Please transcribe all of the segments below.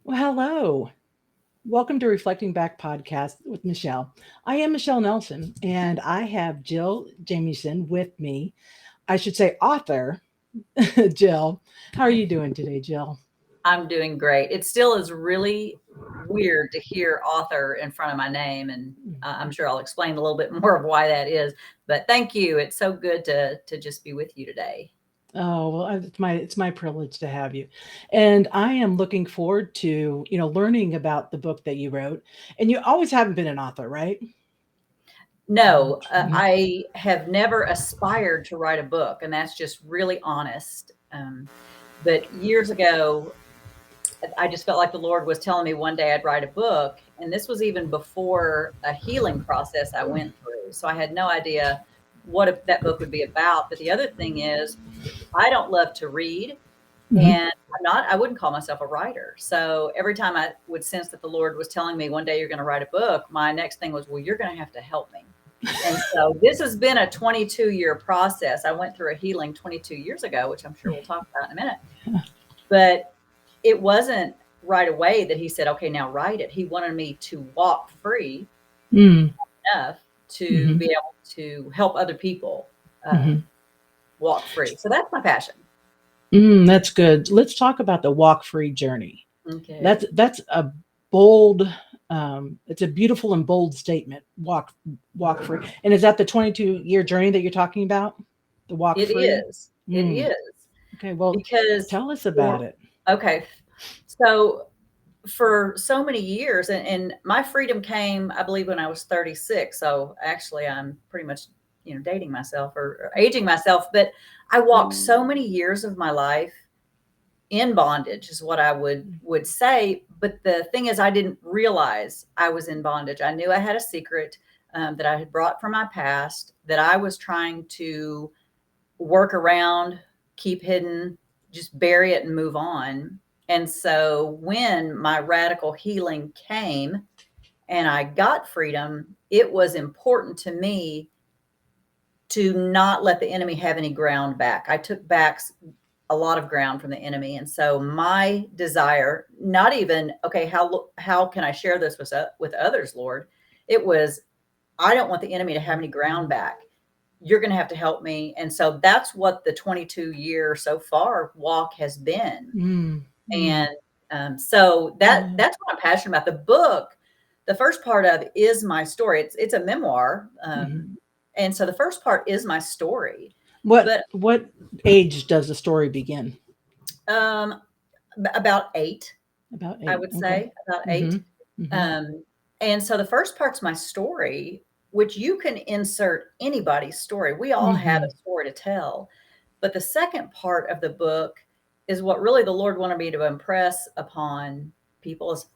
Well, hello. Welcome to Reflecting Back podcast with Michelle. I am Michelle Nelson, and I have Jill Jamieson with me. I should say author, Jill. How are you doing today, Jill? I'm doing great. It still is really weird to hear author in front of my name, and I'm sure I'll explain a little bit more of why that is. But thank you. It's so good to just be with you today. Oh, well, it's my privilege to have you. And I am looking forward to, learning about the book that you wrote. And you always haven't been an author, right? No, Mhm. I have never aspired to write a book, and that's just really honest. But years ago, I just felt like the Lord was telling me one day I'd write a book. And this was even before a healing process I went through. So I had no idea what that book would be about. But the other thing is, I don't love to read, Mhm. and I wouldn't call myself a writer. So every time I would sense that the Lord was telling me one day you're going to write a book, my next thing was, well, you're going to have to help me. And so this has been a 22-year process. I went through a healing 22 years ago, which I'm sure we'll talk about in a minute. But it wasn't right away that he said, okay, now write it. He wanted me to walk free Mm. enough to Mhm. be able to help other people Mhm. walk free. So that's my passion. That's good. Let's talk about the walk free journey. Okay. That's a bold, it's a beautiful and bold statement. Walk free. And is that the 22-year journey that you're talking about? The walk It free? is. It Mm. is. Okay, well, Because tell us about for it. okay. So for so many years, and my freedom came, I believe, when I was 36. So actually I'm pretty much, dating myself or aging myself. But I walked so many years of my life in bondage is what I would say. But the thing is, I didn't realize I was in bondage. I knew I had a secret that I had brought from my past that I was trying to work around, keep hidden, just bury it and move on. And so when my radical healing came and I got freedom, it was important to me to not let the enemy have any ground back. I took back a lot of ground from the enemy. And so my desire, not even, okay, how can I share this with others, Lord? It was, I don't want the enemy to have any ground back. You're going to have to help me. And so that's what the 22-year so far walk has been. Mm. Mm. And so Yeah. that's what I'm passionate about. The book, the first part of it is my story. It's a memoir, Mhm. and so the first part is my story. What But what age does the story begin? um, about 8, About I 8. would Okay. say about 8. Mhm. Mhm. Um, and so the first part's my story, which you can insert anybody's story. We all have Mhm. a story to tell. But the second part of the book is what really the Lord wanted me to impress upon people is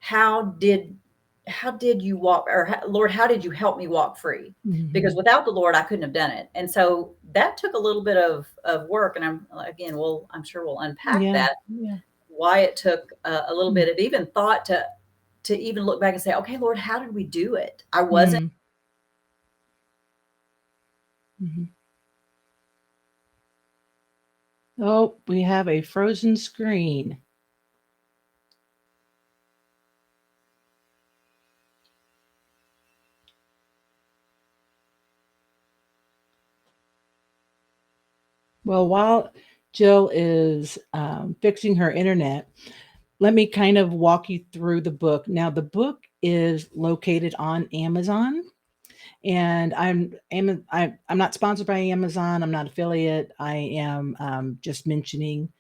how did how did you walk, or Lord, how did you help me walk free? Because Mhm. without the Lord, I couldn't have done it. And so that took a little bit of work. And I'm sure we'll unpack Yeah. that, Yeah. why it took a little Mm. bit of even thought to even look back and say, okay, Lord, how did we do it? I wasn't. Mm. Mhm. Oh, we have a frozen screen. Well, while Jill is fixing her internet, let me kind of walk you through the book. Now, the book is located on Amazon, and I'm not sponsored by Amazon. I'm not affiliate. I am just mentioning,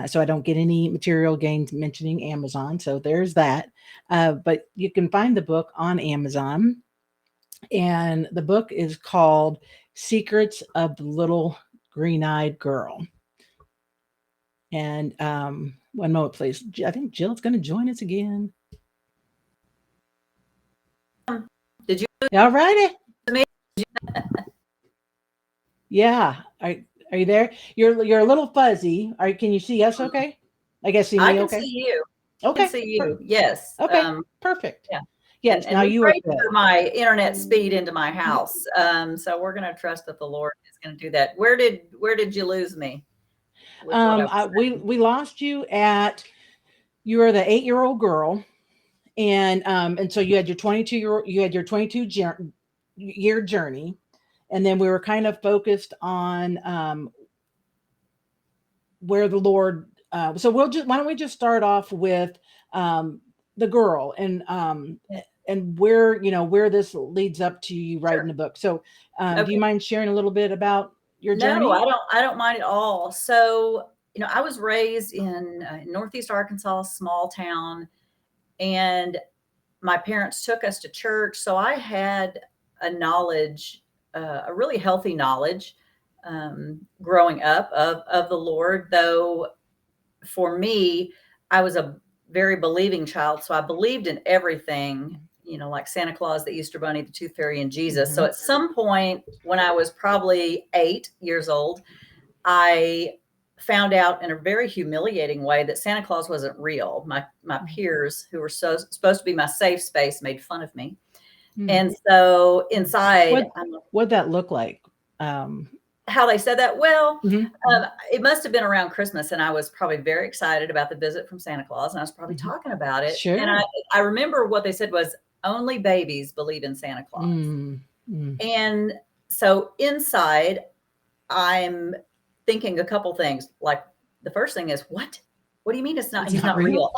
so I don't get any material gains mentioning Amazon. So there's that. But you can find the book on Amazon, and the book is called "Secrets of the Little Green-Eyed Girl." And one moment, please. I think Jill's going to join us again. Did you All righty. lose me? Yeah. Are you there? You're a little fuzzy. Can you see us okay? I guess see I me can okay? see you. I can Okay. see you. Yes. Okay. Perfect. Yeah. Yes, And now we you are prayed good. for my internet speed into my house. So we're going to trust that the Lord is going to do that. Where did you lose me with what I was We lost you at you were the 8-year-old girl, and so you had your 22 year journey, and then we were kind of focused on where the Lord. So we'll just why don't we just start off with um, the girl and where where this leads up to you writing Sure. the book. So do you Okay. mind sharing a little bit about your No, journey? I don't mind at all. So, I was raised in Northeast Arkansas, small town, and my parents took us to church. So I had a knowledge, a really healthy knowledge, growing up of the Lord. Though for me, I was a very believing child. So I believed in everything, like Santa Claus, the Easter Bunny, the Tooth Fairy, and Jesus. So Hmm. at some point when I was probably 8 years old, I found out in a very humiliating way that Santa Claus wasn't real. My peers, who were supposed to be my safe space, made fun of me. Hmm. And so inside, What what'd that look like? Um, how they said that? Well, mhm, mhm, it must have been around Christmas, and I was probably very excited about the visit from Santa Claus, and I was probably mhm. talking about it. And I Sure. I remember what they said was only babies believe in Santa Claus. Mm, mm. And so inside, I'm thinking a couple things. Like the first thing is, what? What do you mean It's he's not not real. real?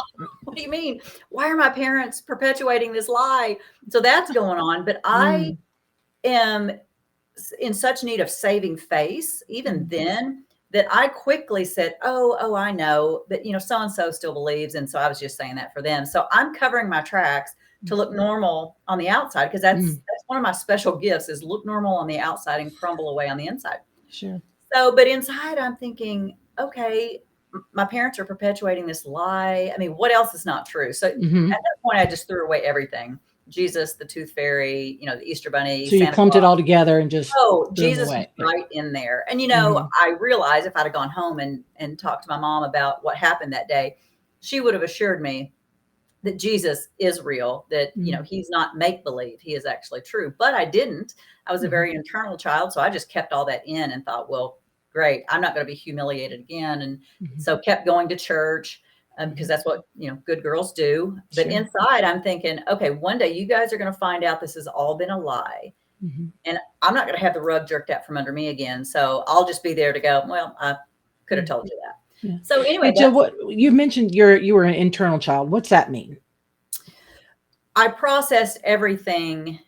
What do you mean? Why are my parents perpetuating this lie? So that's going on. But I Mm, am in such need of saving face, even mm, then, that I quickly said, oh, I know that, so and so still believes. And so I was just saying that for them. So I'm covering my tracks to look normal on the outside, because mm. that's one of my special gifts, is look normal on the outside and crumble away on the inside. Sure. So, but inside, I'm thinking, okay, my parents are perpetuating this lie. I mean, what else is not true? So at Hmm. that point, I just threw away everything: Jesus, the Tooth Fairy, the Easter Bunny, So you Santa clumped it Claus. all together and just Oh, threw them Jesus was away. Yeah. right in there. And Hmm. I realized if I'd have gone home and talked to my mom about what happened that day, she would have assured me that Jesus is real, that, Mm, he's not make believe, he is actually true. But I didn't. I was a mhm, very internal child, so I just kept all that in and thought, well, great, I'm not going to be humiliated again. And mhm, so kept going to church, because mhm. that's what, good girls do. But Sure. inside, I'm thinking, okay, one day you guys are going to find out this has all been a lie, Mhm. and I'm not going to have the rug jerked out from under me again. So I'll just be there to go, well, I could have Mm, told you that. yeah. So anyway, And so what you mentioned you were an internal child. What's that mean? I processed everything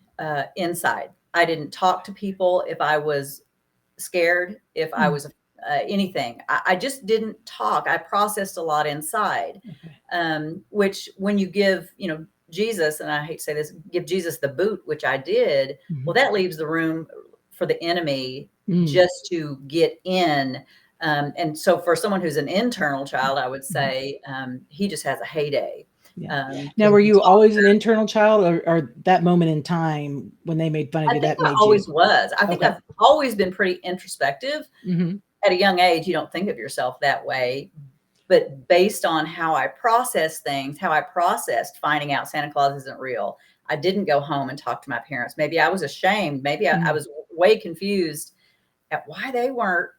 inside. I didn't talk to people if I was scared, if I Mm, was anything. I just didn't talk. I processed a lot inside, okay. which when you give, Jesus, and I hate to say this, give Jesus the boot, which I did, Mhm. well, that leaves the room for the enemy Mm, just to get in. And so for someone who's an internal child, I would mhm. say he just has a heyday, Yeah. Now, because were you always an internal child, or that moment in time when they made fun of I you think that I made you? always was. I think Okay. I've always been pretty introspective. Mhm. At a young age, you don't think of yourself that way. But based on how I process things, how I processed finding out Santa Claus isn't real, I didn't go home and talk to my parents. Maybe I was ashamed. Maybe I Mm, was way confused at why they were,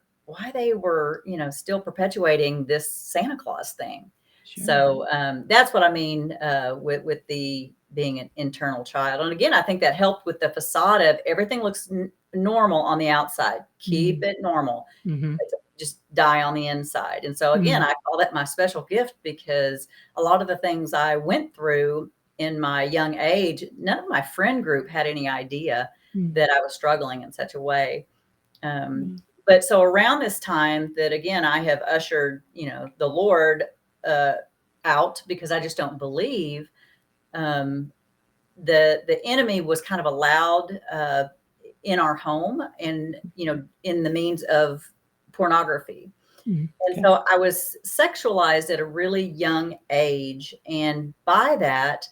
still perpetuating this Santa Claus thing. sure. So that's what I mean with the being an internal child. And again, I think that helped with the facade of everything looks normal on the outside. Keep Mm, it normal. mhm, Just die on the inside. And so again, mm, I call that my special gift, because a lot of the things I went through in my young age, none of my friend group had any idea mm, that I was struggling in such a way. Um, mm, but so around this time that again, I have ushered, the Lord uh, out, because I just don't believe, um, the enemy was kind of allowed in our home, and, in the means of pornography. mm, And okay. so I was sexualized at a really young age. And by that,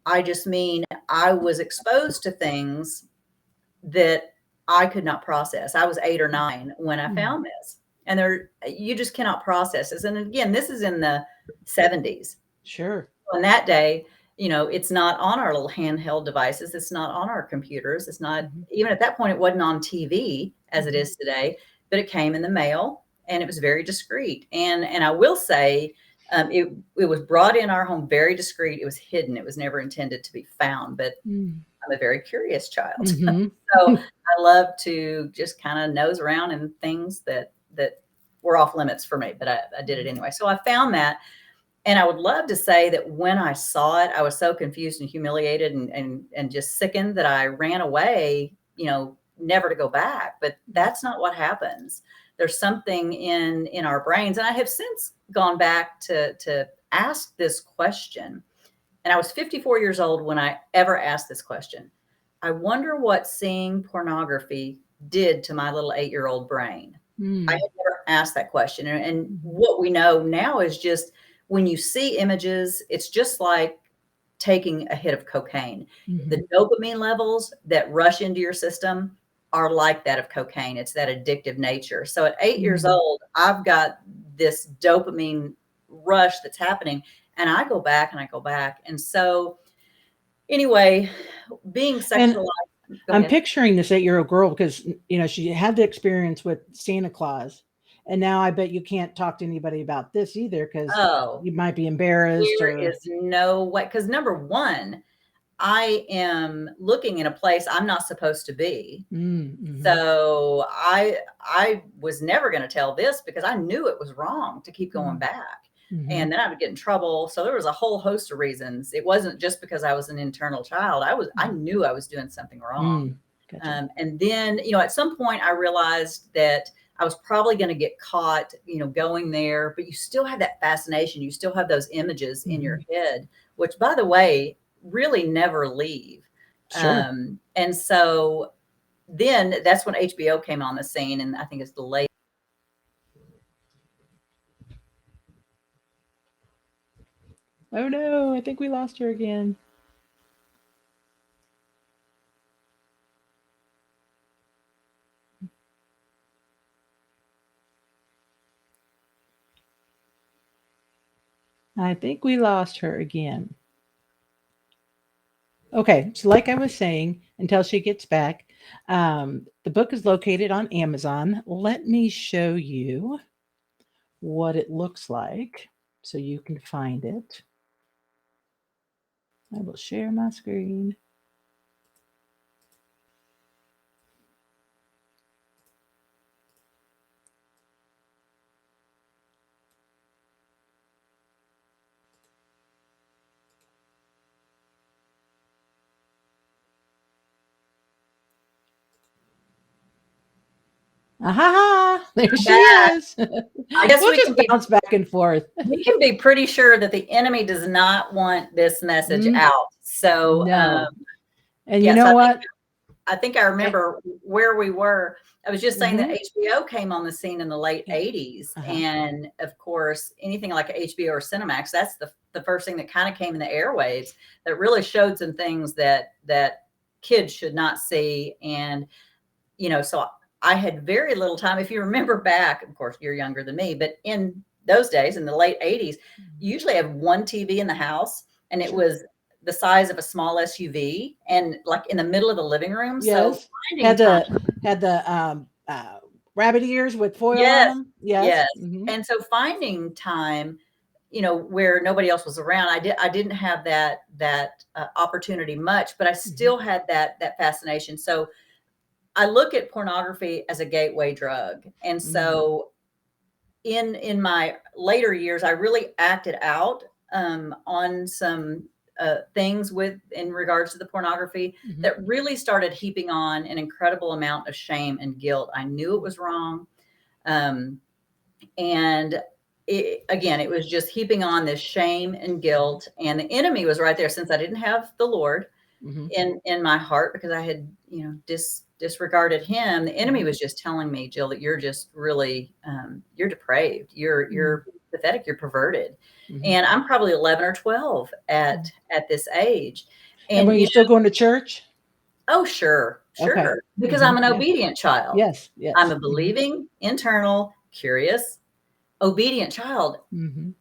I just mean I was exposed to things that I could not process. I was 8 or 9 when I Mm, found this. And you just cannot process this. And again, this is in the 70s. sure. On that day, it's not on our little handheld devices. It's not on our computers. It's not, Mhm, even at that point, it wasn't on TV as it mhm, is today, but it came in the mail, and it was very discreet. And I will say, It was brought in our home very discreet. It was hidden. It was never intended to be found. But Mm. I'm a very curious child, Mhm. so I love to just kind of nose around in things that were off limits for me. But I did it anyway. So I found that, and I would love to say that when I saw it, I was so confused and humiliated and just sickened that I ran away, never to go back. But that's not what happens. There's something in our brains. And I have since gone back to ask this question. And I was 54 years old when I ever asked this question. I wonder what seeing pornography did to my little 8-year-old brain. I Mm. had never asked that question. And Mhm. what we know now is just when you see images, it's just like taking a hit of cocaine. The Mhm. dopamine levels that rush into your system are like that of cocaine. It's that addictive nature. So at 8 years Mm. old, I've got this dopamine rush that's happening, and I go back and I go back. And so, anyway, being And sexualized, go I'm ahead. picturing this 8-year-old girl because, she had the experience with Santa Claus, and now I bet you can't talk to anybody about this either because Oh, you might be embarrassed there or. is no way. Because number one, I am looking in a place I'm not supposed to be. Mhm. So I was never going to tell this because I knew it was wrong to keep going Mm. back. Mhm. And then I would get in trouble. So there was a whole host of reasons. It wasn't just because I was an internal child. I Mhm. knew I was doing something wrong. Mm. Gotcha. And then, at some point I realized that I was probably going to get caught, going there, but you still have that fascination. You still have those images in your Mhm. head, which, by the way, really never leave. Sure. And so then that's when HBO came on the scene. And I think it's the late. Oh, no, I think we lost her again. I think we lost her again. Okay, so like I was saying, until she gets back, the book is located on Amazon. Let me show you what it looks like so you can find it. I will share my screen. Aha! There she Back. is. I guess We'll just bounce back and forth. we can be pretty sure that the enemy does not want this message Mm, out. So, no. And you yes, know what? I think I Eh, remember where we were. I was just saying that mhm. HBO came on the scene in the late Yeah. 80s. Uh-huh. And of course, anything like HBO or Cinemax, that's the first thing that kind of came in the airwaves that really showed some things that kids should not see. And, so I had very little time. If you remember back, of course, you're younger than me, but in those days, in the late 80s, Mhm. you usually have one TV in the house, and it Sure. was the size of a small SUV and like in the middle of the living room. So Yes. finding Had time, the rabbit ears with foil on yes, them. Yes. yes. Mhm. And so finding time, where nobody else was around, I didn't have that opportunity much, but I Mhm. still had that fascination. So I look at pornography as a gateway drug. And Mhm. so in my later years, I really acted out on some things with in regards to the pornography Mhm. that really started heaping on an incredible amount of shame and guilt. I knew it was wrong, um, and again, it was just heaping on this shame and guilt. And the enemy was right there since I didn't have the Lord Mhm. in my heart because I had disregarded him. The enemy Mhm. was just telling me, Jill, that you're just really you're depraved, Mhm. you're pathetic, you're perverted. Mhm. And I'm probably 11 or 12 Mhm. at this age. And were And you still going to church? oh, sure, Okay. sure, because I'm Mhm. an Yeah. obedient child. Yes. I'm Yes. a Mhm. believing, internal, curious, obedient child. Mhm.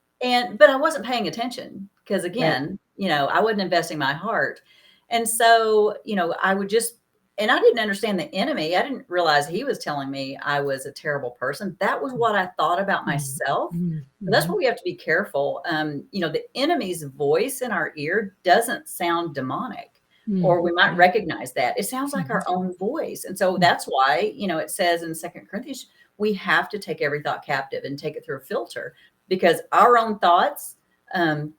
But I wasn't paying attention because Right. again, I wasn't investing my heart. And so, I would just and I didn't understand the enemy. I didn't realize he was telling me I was a terrible person. That was what I thought about Mhm. myself. Mhm. So that's Mhm. why we have to be careful. The enemy's voice in our ear doesn't sound demonic, Mm. or we might Yeah. recognize that. It sounds like Mhm. our own voice. And so Mm. that's why, it says in Second Corinthians, we have to take every thought captive and take it through a filter, because our own thoughts um,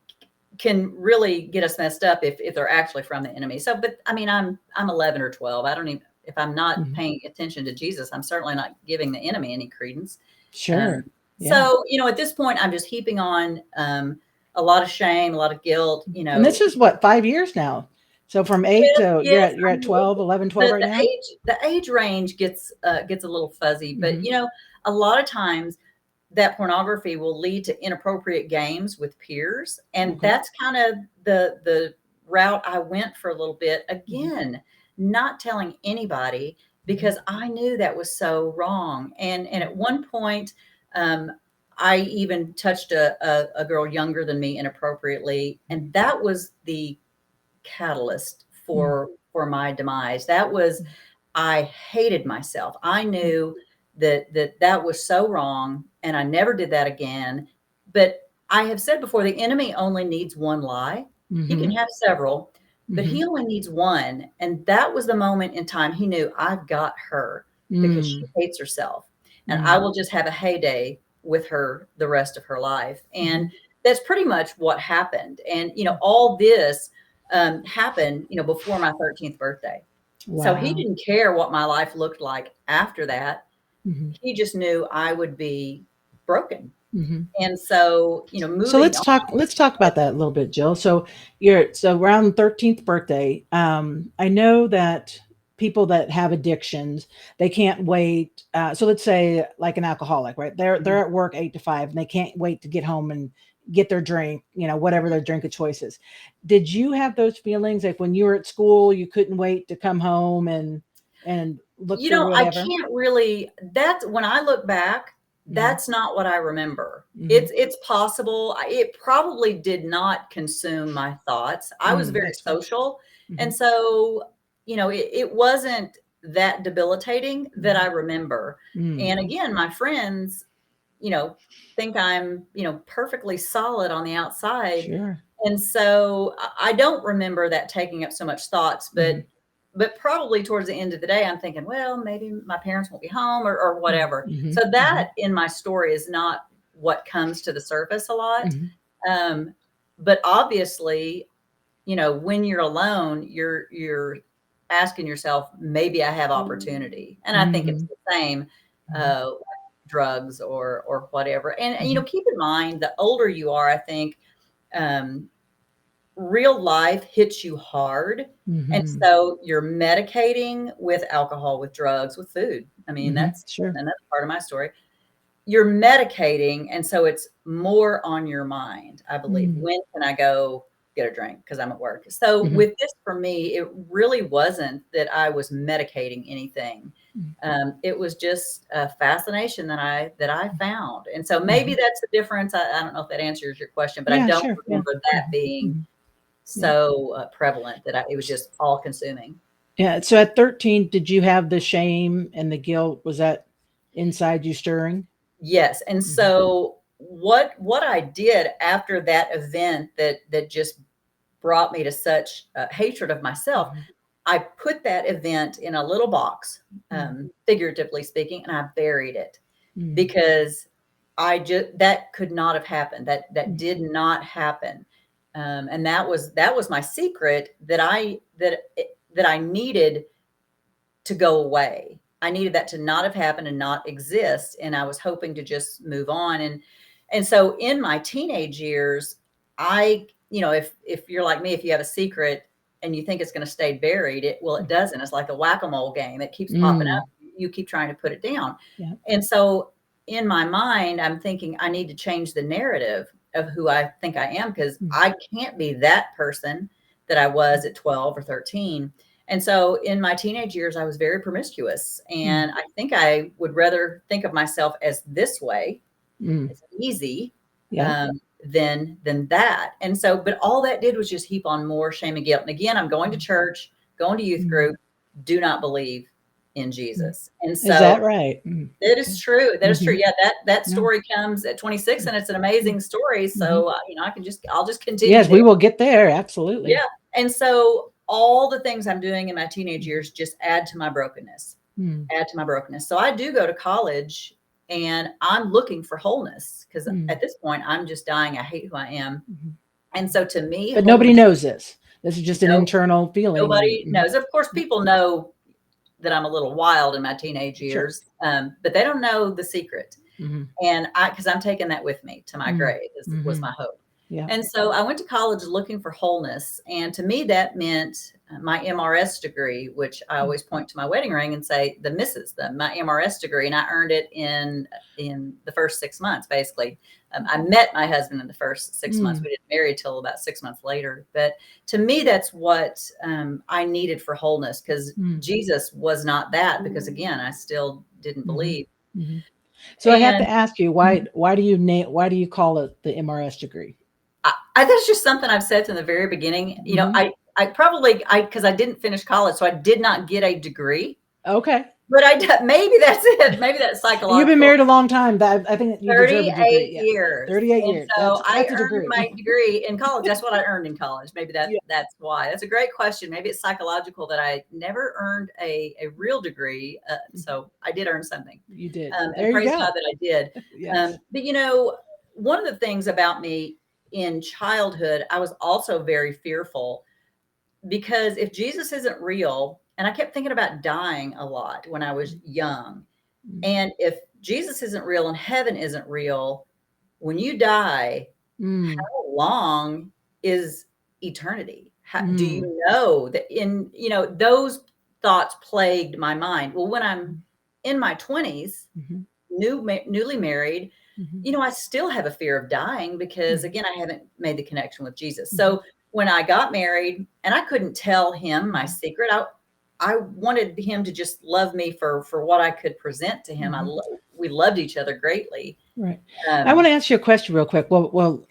can really get us messed up if they're actually from the enemy. So, but I mean, I'm 11 or 12. I don't even, if I'm not Mhm. paying attention to Jesus, I'm certainly not giving the enemy any credence. Um, Sure. Yeah. so, at this point, I'm just heaping on a lot of shame, a lot of guilt. And this is what, 5 years now? So from 8 Well, to yes, you're I at mean, 12, 11, 12 the right the now? age range gets a little fuzzy, but Mhm. a lot of times that pornography will lead to inappropriate games with peers, and Okay. that's kind of the route I went for a little bit. Mhm. Again, not telling anybody, Mhm. because I knew that was so wrong. And Mm. at one point, um, I even touched a girl younger than me inappropriately, and that was the catalyst Mm. for my demise. That was, Mm. I hated myself. I Mm. knew that was so wrong, and I never did that again. But I have said before, the enemy only needs one lie. He can Mhm. have several, but Mhm. he only needs one. And that was the moment in time he knew, I've got her, because she Mm. hates herself, and I Mm. will just have a heyday with her the rest of her life. And Mhm. that's pretty much what happened. And Mm. all this happened, before my 13th birthday. So he Wow. didn't care what my life looked like after that. Mhm. He just knew I would be broken. Mhm. And so, So moving let's on. talk about that a little bit, Jill. So you're so around 13th birthday. I know that people that have addictions, they can't wait. So let's say like an alcoholic, right? They're at work 8 to 5, and they can't wait to get home and get their drink, whatever their drink of choice is. Did you have those feelings like when you were at school, you couldn't wait to come home and look for I whatever? can't really, that's when I look back, Mhm. that's not what I remember. Mhm. It's possible. It probably did not consume my thoughts. I was very That's good. social. And Mhm. so, it wasn't that debilitating that I Mhm. remember. And Mm. again, my friends, you know, think I'm, perfectly solid on the outside. Sure. And so I don't remember that taking up so much thoughts, Mhm. but probably towards the end of the day, I'm thinking, well, maybe my parents won't be home, or Mm. whatever. So Mhm. that Mhm. in my story is not what comes to the surface a lot. Mhm. Um, but obviously, when you're alone, you're asking yourself, maybe I have opportunity. And I think it's Mhm. the same, Mhm. drugs or whatever. And Mhm. keep in mind, the older you are, I think, um, real life hits you hard. And Mhm. so you're medicating with alcohol, with drugs, with food. I mean, Mhm. that's Sure. another part of my story. You're medicating, and so it's more on your mind, I believe. Mm. When can I go get a drink? Because I'm at work. So Mhm. with this, for me, it really wasn't that I was medicating anything. Mm. It was just a fascination that I found. And so maybe Mhm. that's the difference. I don't know if that answers your question, but I Yeah, don't sure. Yeah. remember that Mhm. being Mhm. Yeah. so prevalent that it was just all consuming. Yeah, so at 13, did you have the shame and the guilt? Was that inside you stirring? Yes, and Mhm. so what I did after that event that just brought me to such hatred of myself, Mhm. I put that event in a little box, Mm. figuratively speaking, and I buried it, Mm. because that could not have happened. That Mm. did not happen, and that was my secret that I needed to go away. I needed that to not have happened and not exist, and I was hoping to just move on. And so in my teenage years, if you're like me, if you have a secret and you think it's going to stay buried, it doesn't. It's like a whack-a-mole game. It keeps popping Mm. up. You keep trying to put it down. Yeah. And so in my mind, I'm thinking I need to change the narrative of who I think I am, because Mm. I can't be that person that I was at 12 or 13. And so in my teenage years, I was very promiscuous. Mm. And I think I would rather think of myself as this way, Mm. as easy, Yeah. than that. And so, but all that did was just heap on more shame and guilt. And again, I'm going to church, going to youth Mm. group, do not believe in Jesus. And Is so that right? it Okay. is true. That is true. Mhm. Yeah, that Yeah. story comes at 26, and it's an amazing story. Mhm. So, I'll just continue Yes, there. we will get there. Yeah. Absolutely. And so all the things I'm doing in my teenage Mhm. years just add to my brokenness, Mm. add to my brokenness. So I do go to college and I'm looking for wholeness because Mm. at this point I'm just dying. I hate who I am. Mhm. And so to me, But nobody wholeness, knows this. This is just an no, internal feeling, and nobody knows. Of course, people know that I'm a little wild in my teenage sure. years, but they don't know the secret. Mhm. And because I'm taking that with me to my Mm. grave was Mhm. my hope. Yeah. And so I went to college looking for wholeness. And to me, that meant my MRS degree, which I Mm. always point to my wedding ring and say, my MRS degree. And I earned it in the first 6 months, basically. I met my husband in the first 6 months. Mm. We didn't marry till about 6 months later. But to me, that's what I needed for wholeness because Mm. Jesus was not that. Because again, I still didn't Mhm. believe. Mhm. So I have And to ask you, why do you call it the MRS degree? that's just something I've said from the very beginning. Mhm. Because I didn't finish college, so I did not get a degree. Okay. But maybe that's it. Maybe that's You've been psychological. married a long time. That I think you deserve a 38 degree. Yeah. years. 38 And years. so I That's a earned degree. my degree in college. That's what I earned in college. Maybe Yeah. that's why. That's a great question. Maybe it's psychological that I never earned a real degree. Mhm. So I did earn something. You did. And There you praise God go. that I did. Yes. But one of the things about me in childhood, I was also very fearful because if Jesus isn't real, and I kept thinking about dying a lot when I was young, Mm. and if Jesus isn't real and heaven isn't real, when you die, Mm. how long is eternity? Do Mm. you know that those thoughts plagued my mind? Well, when I'm Mm. in my 20s, Mhm. newly married, Mhm. I still have a fear of dying because Mhm. again, I haven't made the connection with Jesus. Mhm. So when I got married and I couldn't tell him my Mhm. secret, I wanted him to just love me for what I could present to him. Mhm. We loved each other greatly. Right. I Um, want to ask you a question real quick. We'll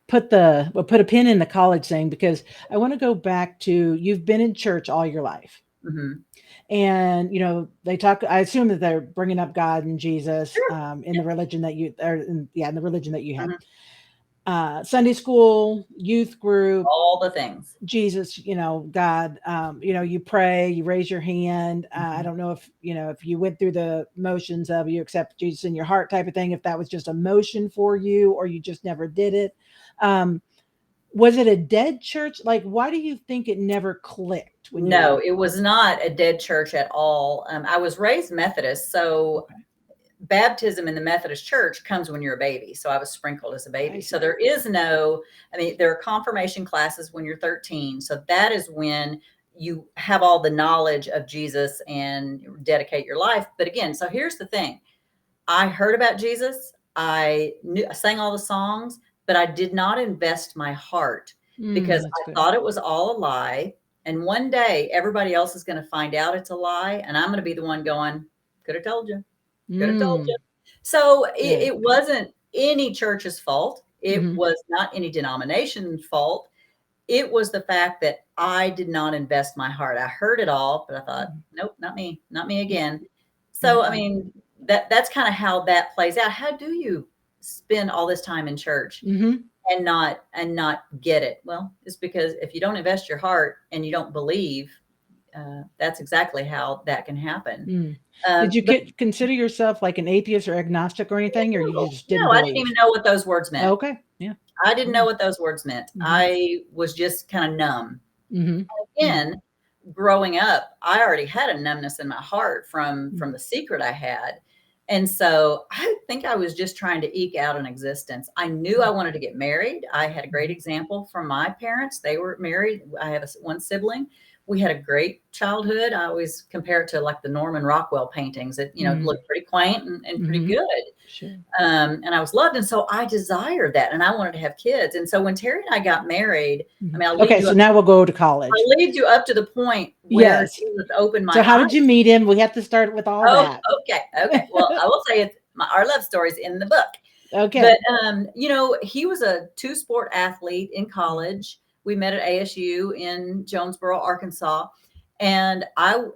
put a pin in the college thing because I want to go back to you've been in church all your life. mhm. And they talk, I assume that they're bringing up God and Jesus Sure. in Yeah. the religion that in the religion that you had. Mhm. Sunday school, youth group, All the things. Jesus, God, you pray, you raise your hand. I Mhm. don't know if you went through the motions of you accept Jesus in your heart type of thing, if that was just a motion for you or you just never did it. Um, was it a dead church? Like, why do you think it never clicked when you No, were it was not a dead church at all. I was raised Methodist, so okay? baptism in the Methodist church comes when you're a baby. So I was sprinkled as a I baby. So see. there is no, there are confirmation classes when you're 13. So that is when you have all the knowledge of Jesus and dedicate your life. But again, so here's the thing. I heard about Jesus. I sang all the songs, but I did not invest my heart because That's I good. thought it was all a lie. And one day everybody else is going to find out it's a lie. And I'm going to be the one going, could have told you, could have told you. Mm, So good. it wasn't any church's fault. It Hmm. was not any denomination's fault. It was the fact that I did not invest my heart. I heard it all, but I thought, nope, not me again. So, Mm-hmm. that's kind of how that plays out. How do you spend all this time in church Mm-hmm. and not get it? Well, it's because if you don't invest your heart and you don't believe, that's exactly how that can happen. Mm. Did you But consider yourself like an atheist or agnostic or anything, or you no, just didn't no, I didn't believe? even know what those words meant. Okay. Yeah. I didn't know Mm. what those words meant. Mm-hmm. I was just kind of numb. Mm-hmm. Mm. Again, growing up, I already had a numbness in my heart from Mm. the secret I had. And so I think I was just trying to eke out an existence. I knew I wanted to get married. I had a great Mm. example from my parents. They were married. I have one sibling. We had a great childhood. I always compare it to like the Norman Rockwell paintings. It, Mm. looked pretty quaint and pretty Mm-hmm. good. Sure. And I was loved. And so I desired that and I wanted to have kids. And so when Terry and I got married, Mhm. I'll lead Okay, you so up now we'll go to college. I'll lead you up to the point where Yes. Jesus opened So my how did you eyes. meet him? We have to start with all Oh, that. okay, okay. Well, I will say our love story's in the book. Okay. But, he was a two-sport athlete in college. We met at ASU in Jonesboro, Arkansas. And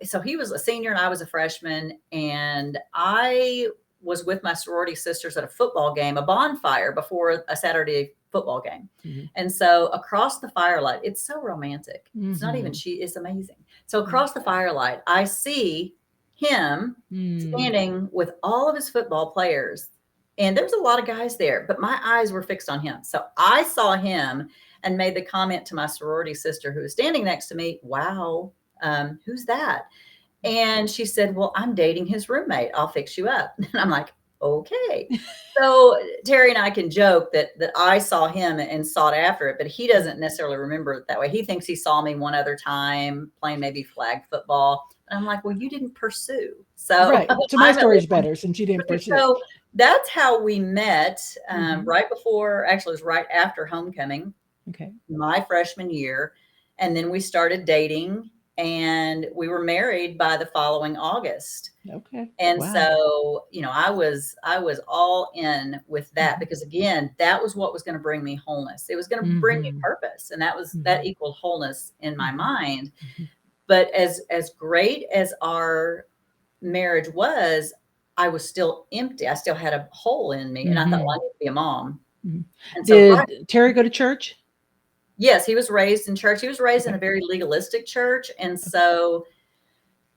so he was a senior and I was a freshman, and I was with my sorority sisters at a football game, a bonfire before a Saturday football game. Mhm. And so across the firelight, it's so romantic. It's not even Mhm. it's amazing. So across the firelight, I see him Mm. standing with all of his football players. And there was a lot of guys there, but my eyes were fixed on him. So I saw him and made the comment to my sorority sister who was standing next to me, wow, who's that? And she said, well, I'm dating his roommate. I'll fix you up. And I'm like, okay. So Terry and I can joke that I saw him and sought after it, but he doesn't necessarily remember it that way. He thinks he saw me one other time playing maybe flag football. And I'm like, well, you didn't pursue. So Right. So my I'm at story is least, better since you didn't pursue. so that's how we met, Mhm. right before, actually, it was right after homecoming, Okay. my freshman year. And then we started dating and we were married by the following August. Okay. And Wow. so, I was all in with that Mhm. because again, that was what was going to bring me wholeness. It was going to bring me Mhm. purpose. And that Mhm. equaled wholeness in my Mhm. mind. Mhm. But as great as our marriage was, I was still empty. I still had a hole in me. And I thought, well, I Mhm. need to be a mom. Mhm. And so right. Did Terry go to church? Yes, he was raised in church. He was raised in a Okay. very legalistic church, and Okay. so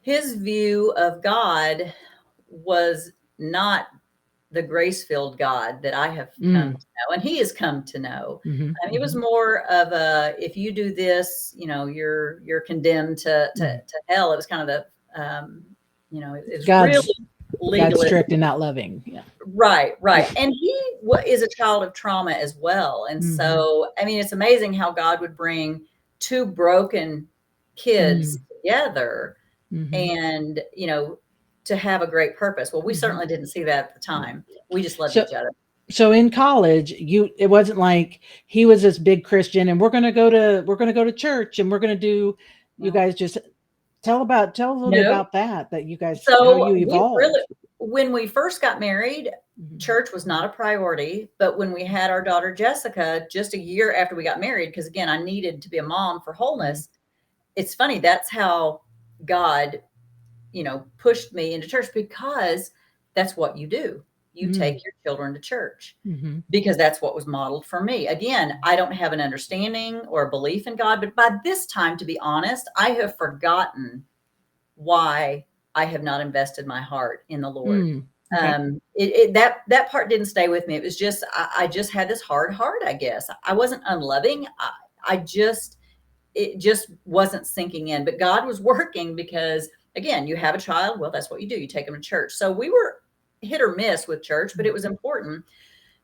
his view of God was not the grace-filled God that I have come Mm. to know, and he has come to know. Mhm. It was Mhm. more of a, if you do this, you're condemned to Mhm. hell. It was kind of it was really God's God's legalist. strict and not loving. Yeah. Right, right. Yeah. And he is a child of trauma as well. And Mhm. so, I mean, it's amazing how God would bring two broken kids Mm. together Mhm. and, to have a great purpose. Well, we Mhm. certainly didn't see that at the Yeah. time. We just loved So each other. so in college, it wasn't like he was this big Christian and we're gonna go to church and we're gonna do. You Well, guys just tell a little bit no. about that you guys how So you we really, evolved. when we first got married, Mhm. church was not a priority. But when we had our daughter Jessica, just a year after we got married, because again, I needed to be a mom for Mhm. wholeness. It's funny. That's how God, pushed me into church because that's what you do. You Mm. take your children to church Mhm. because that's what was modeled for me. Again, I don't have an understanding or a belief in God, but by this time, to be honest, I have forgotten why I have not invested my heart in the Lord. Mm. Okay. That part didn't stay with me. It was just I just had this hard heart. I guess I wasn't unloving. I just it just wasn't sinking in. But God was working because again, you have a child. Well, that's what you do. You take them to church. So we were hit or miss with church, but it was important.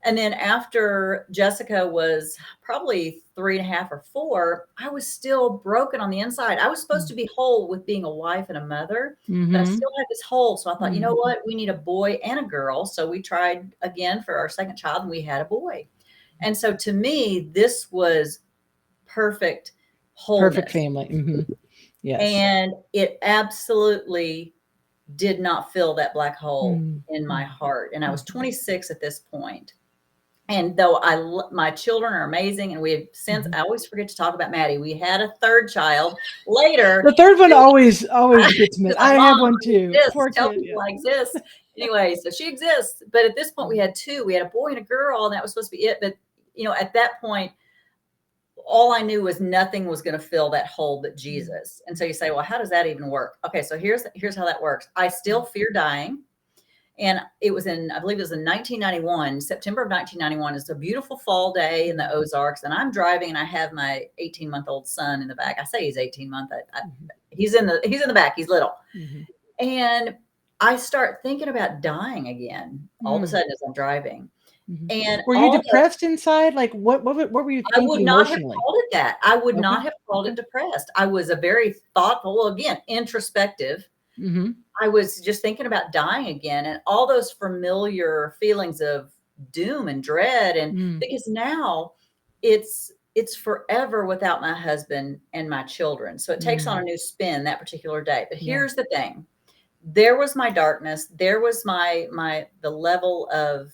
And then after Jessica was probably 3.5 or 4, I was still broken on the inside. I was supposed Mm. to be whole with being a wife and a mother, but I Mhm. still had this hole. So I thought, you know Mhm. what? We need a boy and a girl. So we tried again for our second child and we had a boy. And so to me, this was perfect Perfect wholeness. family. Mhm. Yes. And it absolutely did not fill that black hole Mm. in my Mhm. heart. And I was Mhm. 26 at this point. And though my children are amazing, and we have since, Mhm. I always forget to talk about Maddie. We had a third child later. The third one always gets She's missed. like, I "Mom, have one I too. exist. Poor Tell kid. Yeah. people I exist." Anyway, so she exists. But at this point, we Mhm. had two. We had a boy and a girl, and that was supposed to be it. But at that point, all I knew was nothing was going to fill that hole but Mm. Jesus. And so you say, well, how does that even work? Okay, so here's how that works. I still fear dying. And it was I believe it was in 1991, September of 1991. It's a beautiful fall day in the Mhm. Ozarks. And I'm driving and I have my 18-month-old son in the back. I say he's 18 months. Mhm. He's in the back. He's little. Mhm. And I start thinking about dying again all of a Mm. sudden as I'm driving. Mhm. And Were you all the depressed inside? Like, what were you I would thinking not have emotionally? called it that. I would not Okay. have called it Okay. depressed. I was a very thoughtful, well, again, introspective. Mhm. I was just thinking about dying again and all those familiar feelings of doom and dread. And Mm. because now it's forever without my husband and my children. So it takes on a Mm. new spin that particular day. But Yeah. here's the thing. There was my darkness. There was the level of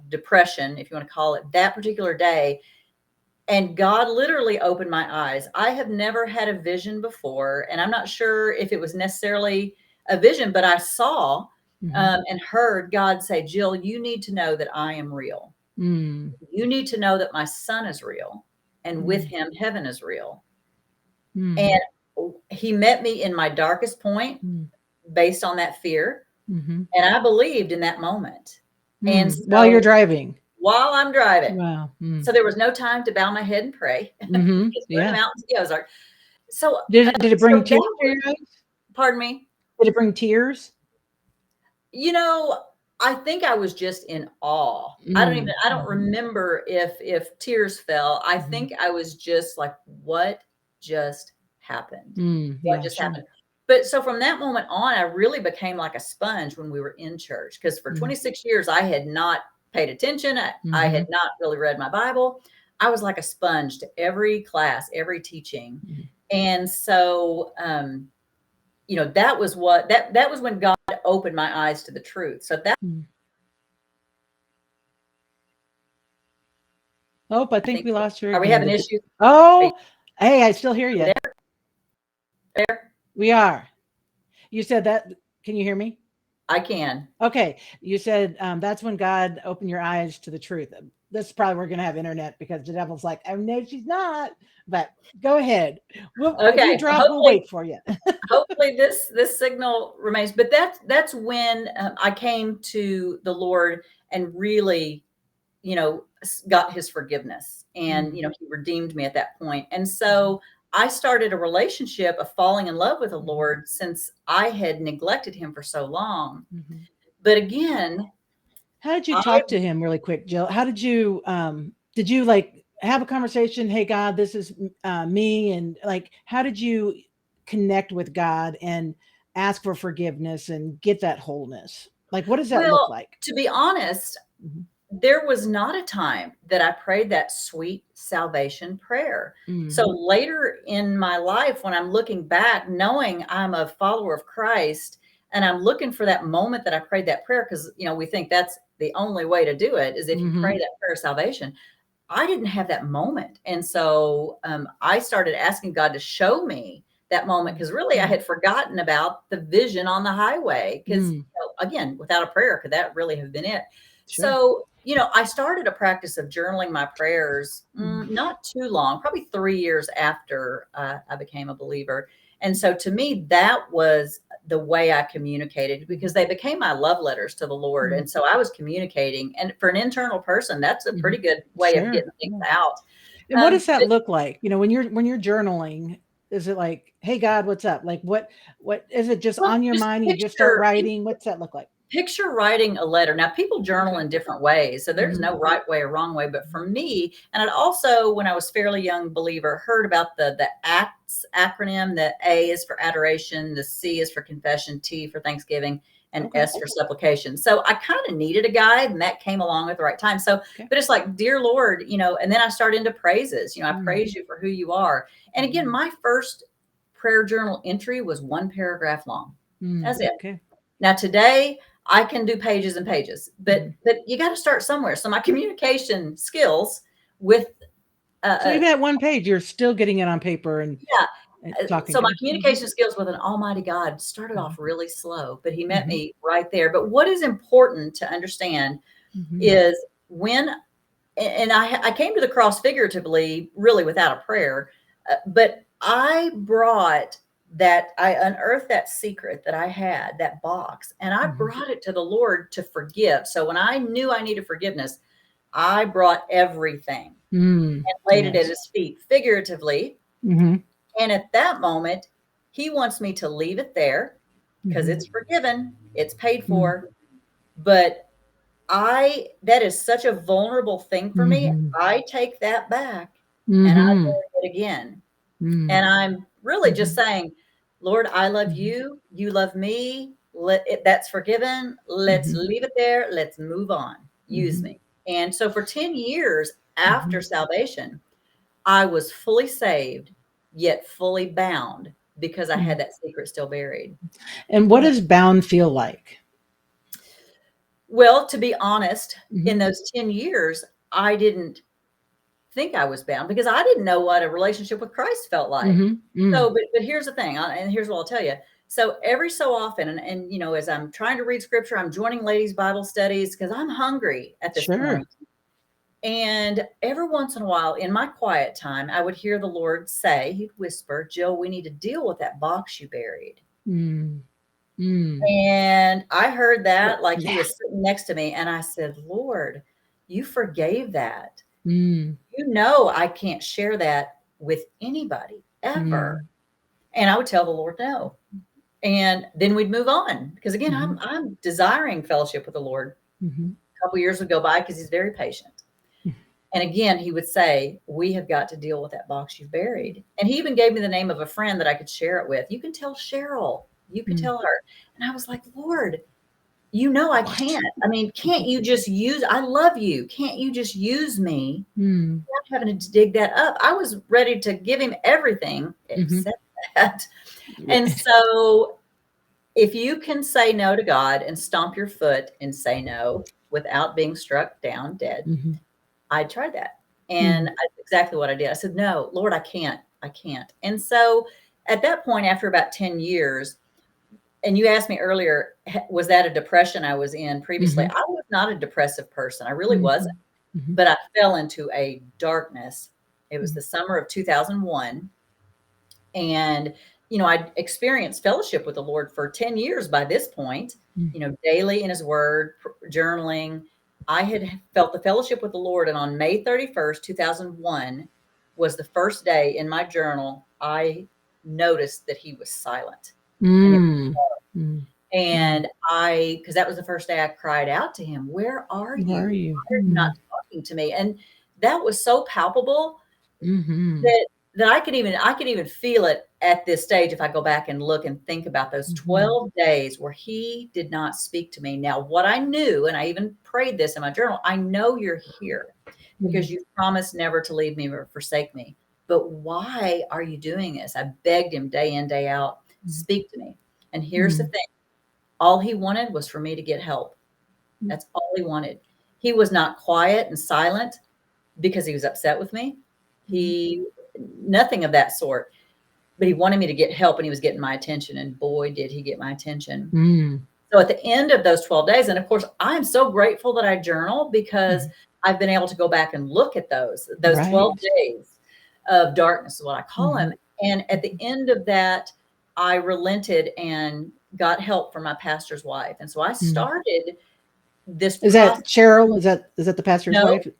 depression, if you want to call it, that particular day. And God literally opened my eyes. I have never had a vision before, and I'm not sure if it was necessarily a vision, but I saw Mhm. and heard God say, Jill, you need to know that I am real. Mm. You need to know that my son is real, and with Mm. him, heaven is real. Mm. And he met me in my darkest point Mm. based on that fear. Mhm. And I believed in that moment. And Mm. While you're so driving. while I'm driving, Wow. Mm. so there was no time to bow my head and pray Mhm. because we're in the Yeah. mountains of the Ozark. So, Did it bring so tears that to was, your eyes? pardon me. Did it bring tears? You know, I think I was just in awe. Mm. I don't Mhm. remember if tears fell. I Mhm. think I was just like, what just happened? Mm. What Yeah, just sure. happened? But so from that moment on, I really became like a sponge when we were in church because for Mm. 26 years I had not paid attention. I had Mhm. not really read my Bible. I was like a sponge to every class, every teaching. Mhm. And so that was what that was when God opened my eyes to the truth. So that Mm. Oh, I I think think, we lost her are we again. having issues? Are you Oh, hey, I still hear you. there? There? We are. You said that. Can you hear me? I can. Okay. You said that's when God opened your eyes to the truth. This is probably we're going to have internet because the devil's like, oh, no, she's not. But go ahead. If you Okay. drop, we'll wait for you. Hopefully this signal remains. But that's when I came to the Lord and really, got his forgiveness, and Mm. he redeemed me at that point. And Mhm. so I started a relationship of falling in love with the Mhm. Lord since I had neglected him for so long. Mhm. But again, How did you I talk to him really quick, Jill? How did you like have a conversation? Hey, God, this is me. And like, how did you connect with God and ask for forgiveness and get that wholeness? Like, what does that look well, like? to be honest, Mhm. there was not a time that I prayed that sweet salvation prayer. So Mhm. later in my life, when I'm looking back, knowing I'm a follower of Christ, and I'm looking for that moment that I prayed that prayer, because we think that's the only way to do it is if you pray Mhm. that prayer of salvation. I didn't have that moment. And so I started asking God to show me that moment because really I Mhm. had forgotten about the vision on the highway. Because, Mm. again, without a prayer, could that really have been it? Sure. So, I started a practice of journaling my prayers Mhm. not too long, probably 3 years after I became a believer. And so to me, that was the way I communicated because Mhm. they became my love letters to the Lord. Mhm. And so I was communicating. And for an internal person, that's a pretty Mhm. good way of Sure. getting things Yeah. out. And what does that But look like? When you're journaling, is it like, "Hey God, what's up?" Like what is it just well, on your just mind and you just start picture writing? What's that look like? picture writing a letter. Now, people journal Okay. in different ways, so there's Mhm. no right way or wrong way. But for me, and I'd also, when I was fairly young believer, heard about the ACTS acronym. The A is for adoration, the C is for confession, T for Thanksgiving, and Okay. S for supplication. So I kind of needed a guide, and that came along at the right time. So, Okay. but it's like, dear Lord, and then I start into praises. I Mm. praise you for who you are. And again, Mhm. my first prayer journal entry was one paragraph long. Mm. That's it. Okay. Now today I can do pages and pages, but Mhm. but you got to start somewhere. So my communication skills with So uh, even at one page, you're still getting it on paper yeah, and talking so to my him. Mhm. communication skills with an almighty God started Mhm. off really slow, but he met Mhm. me right there. But what is important to understand Mhm. is when and I came to the cross figuratively, really without a prayer, but I unearthed that secret that I had, that box, and I Mhm. brought it to the Lord to forgive. So when I knew I needed forgiveness, I brought everything Mm. and laid it at Yes. his feet figuratively. Mhm. And at that moment, he wants me to leave it there because Mhm. it's forgiven, it's paid Mm. for. But that is such a vulnerable thing for me. Mhm. I take that back and I Mhm. do it again. Mm. And I'm really just Mhm. saying, Lord, I love Mhm. you. You love me. That's forgiven. Let's Mhm. leave it there. Let's move on. Use Mhm. me. And so for 10 years after Mhm. salvation, I was fully saved, yet fully bound because I had Mm. that secret still buried. And what does bound feel like? Well, to be honest, in Mhm. those 10 years, I didn't think I was bound because I didn't know what a relationship with Christ felt like. Mhm. Mm. So, but here's the thing, and here's what I'll tell you. So every so often, and as I'm trying to read scripture, I'm joining ladies' Bible studies because I'm hungry at this Sure. point. And every once in a while, in my quiet time, I would hear the Lord say, He'd whisper, Jill, we need to deal with that box you buried. Mm. Mm. And I heard that like He Yeah. was sitting next to me. And I said, Lord, you forgave that. Mm. You know, I can't share that with anybody ever. Mm. And I would tell the Lord no. And then we'd move on because again, Mhm. I'm desiring fellowship with the Lord. Mhm. A couple years would go by because He's very patient. And again, He would say, we have got to deal with that box you've buried. And He even gave me the name of a friend that I could share it with. You can tell Cheryl. You can Mm. tell her. And I was like, Lord, you know I What? can't. I mean, can't you just use, I love you. Can't you just use me? Mm. I'm having to dig that up. I was ready to give Him everything Mhm. except that. And Right. so if you can say no to God and stomp your foot and say no without being struck down dead, Mhm. I tried that. And Mm. that's exactly what I did. I said, no, Lord, I can't. I can't. And so at that point, after about 10 years, and you asked me earlier, was that a depression I was in previously? Mhm. I was not a depressive person. I really wasn't, Mhm. Mhm. but I fell into a darkness. It was Mhm. the summer of 2001. And, I'd experienced fellowship with the Lord for 10 years by this point, Mm. daily in His Word, journaling. I had felt the fellowship with the Lord. And on May 31st, 2001, was the first day in my journal I noticed that He was silent. And it Mm. Mm. Mm. and because that was the first day I cried out to Him, where are Who are you? you? Why are you not Mm. talking to me? And that was so palpable Mhm. that I could even feel it at this stage if I go back and look and think about those Mhm. 12 days where He did not speak to me. Now, what I knew, and I even prayed this in my journal, I know you're here because Mm. you promised never to leave me or forsake me. But why are you doing this? I begged Him day in, day out, Mm. speak to me. And here's the Mm. thing. All He wanted was for me to get help. Mm. That's all He wanted. He was not quiet and silent because He was upset with me. Mhm. He Nothing of that sort. But He wanted me to get help and He was getting my attention. And boy, did He get my attention. Mm. So at the end of those 12 days, and of course, I'm so grateful that I journal because Mhm. I've been able to go back and look at those 12 Right. days of darkness is what I call them. Mhm. And at the end of that, I relented and got help from my pastor's wife. And so I Mm. started this Is process. that Cheryl? Is that the pastor's No, wife? no,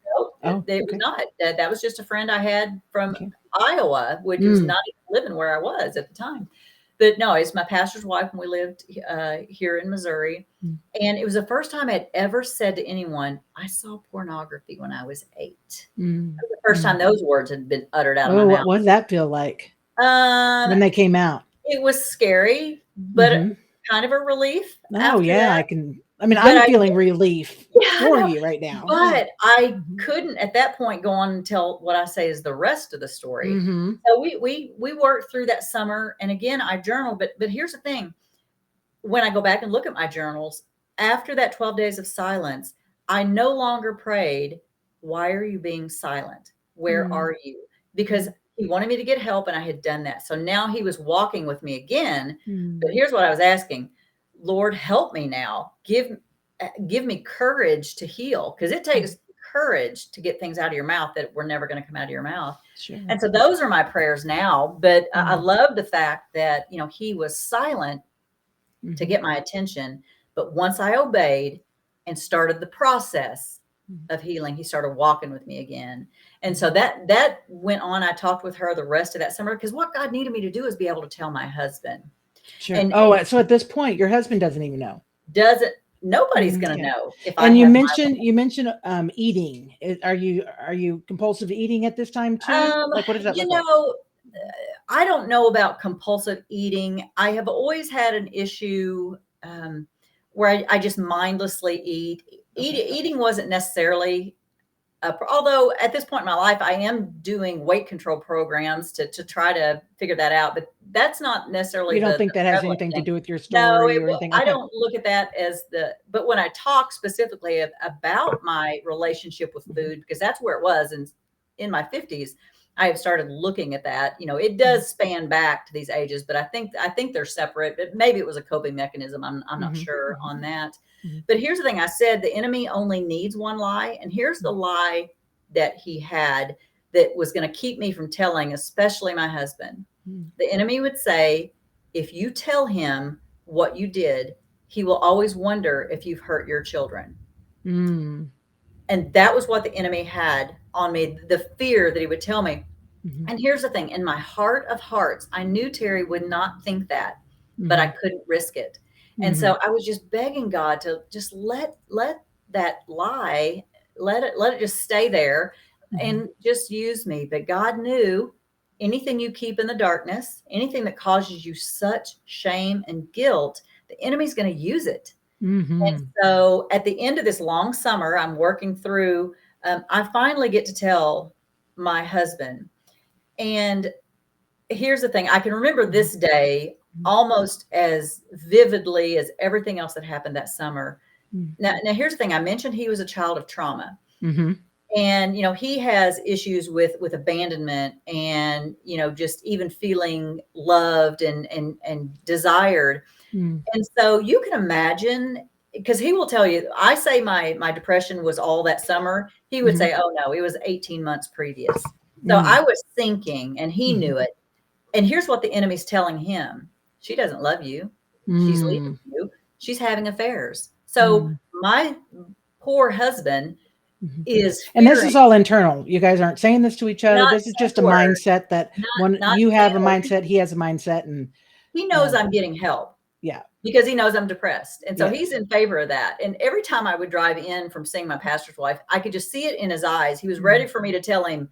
Oh, it was okay. not. That was just a friend I had from Okay. Iowa, which was Mm. not even living where I was at the time. But no, it's my pastor's wife, and we lived here in Missouri. Mm. And it was the first time I'd ever said to anyone, I saw pornography when I was 8. Mm. That was the first time Mm. those words had been uttered out of my Oh, mouth. what did that feel like Um, when they came out? it was scary, but Mhm. kind of a relief Oh, after yeah, that. I'm But I feeling relief Yeah, I for know. you right now. Yeah. But I Mhm. couldn't at that point go on and tell what I say is the rest of the story. Mhm. So we worked through that summer, and again, I journaled, but here's the thing. When I go back and look at my journals, after that 12 days of silence, I no longer prayed, "Why are you being silent? Where Mm. are you?" Because Mm. He wanted me to get help, and I had done that. So now He was walking with me again, but Mm. here's what I was asking, "Lord, help me now. Give me courage to heal, because it Mm. takes courage to get things out of your mouth that were never gonna come out of your mouth." Sure. And so those are my prayers now, but I Mm. love the fact that, He was silent to Mhm. get my attention. But once I obeyed and started the process Mhm. of healing, He started walking with me again. And so Mhm. that went on. I talked with her the rest of that summer because what God needed me to do is be able to tell my husband. Sure. And Oh, so at this point, your husband doesn't even know? doesn't nobody's Mm, going to okay. know if I And have my you mentioned, eating. Are you compulsive eating at this time too? um Like, what does that you look like? know I don't know about compulsive eating. I have always had an issue where I just mindlessly eat. Okay. Eating wasn't necessarily although at this point in my life, I am doing weight control programs to try to figure that out, but that's not necessarily You don't the think that has prevalent anything to thing. do with your No, story or anything? I Okay. don't look at that as but when I talk specifically about my relationship with Mhm. food, because that's where it was, and in my 50s, I have started looking at that. It does span back to these ages, but I think they're separate. But maybe it was a coping mechanism. I'm not Mhm. sure on that. Mhm. But here's the thing: I said the enemy only needs one lie, and here's the lie that he had that was going to keep me from telling, especially my husband. Mhm. The enemy would say, if you tell him what you did, he will always wonder if you've hurt your children. Mm. And that was what the enemy had on me, the fear that he would tell me. Mhm. And here's the thing: in my heart of hearts, I knew Terry would not think that, but I Mhm. couldn't risk it. And Mhm. so I was just begging God to just let that lie, let it just stay there Mhm. and just use me. But God knew anything you keep in the darkness, anything that causes you such shame and guilt, the enemy's going to use it. And Mhm. so at the end of this long summer, I'm working through, I finally get to tell my husband. And here's the thing: I can remember Mhm. this day Mhm. almost as vividly as everything else that happened that summer. Mhm. Now here's the thing: I mentioned he was a child of trauma. Mhm. And he has issues with abandonment, and just even feeling loved and desired. Mhm. And so you can imagine, because he will tell you, I say my depression was all that summer. He would Mhm. say, "Oh no, it was 18 months previous." So Mm. I was thinking, and he Mhm. knew it. And here's what the enemy's telling him: she doesn't love you. She's leaving Mm. you. She's having affairs. So Mm. my poor husband Mhm. is And this fearing, is all internal. You guys aren't saying this to each other. not This is saying just a a word, mindset that not when not you saying have a a word. mindset, he has a mindset, and He knows uh, I'm getting help yeah, because he knows I'm depressed. And so yeah. he's in favor of that. And every time I would drive in from seeing my pastor's wife, I could just see it in his eyes. He was ready Mm. for me to tell him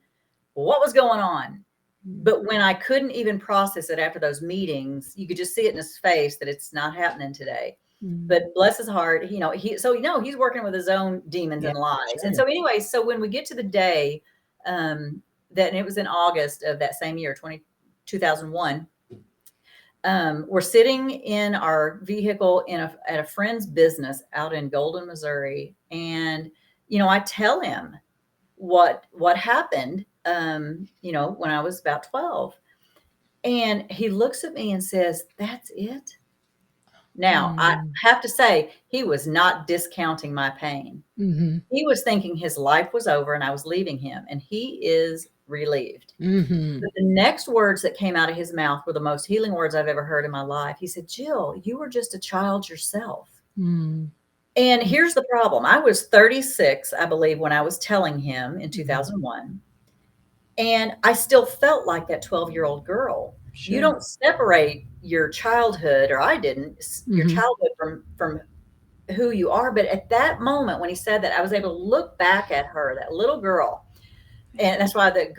what was going on. Mm. But when I couldn't even process it after those meetings, you could just see it in his face that it's not happening today. Mm. But bless his heart, he's working with his own demons Yeah, and lies. And sure. so anyway, so when we get to the day, and it was in August of that same year, 2001, we're sitting in our vehicle at a friend's business out in Golden, Missouri, and I tell him what happened, when I was about 12, and he looks at me and says, "That's it." Now I Mm. have to say he was not discounting my pain. Mhm. He was thinking his life was over and I was leaving him, and he is relieved. Mhm. But the next words that came out of his mouth were the most healing words I've ever heard in my life. He said, "Jill, you were just a child yourself." Mm. And here's the problem: I was 36, I believe, when I was telling him in Mhm. 2001. And I still felt like that 12-year-old girl. You Sure. don't separate your childhood, or I didn't, your Mhm. childhood from who you are. But at that moment when he said that, I was able to look back at her, that little girl. And that's why the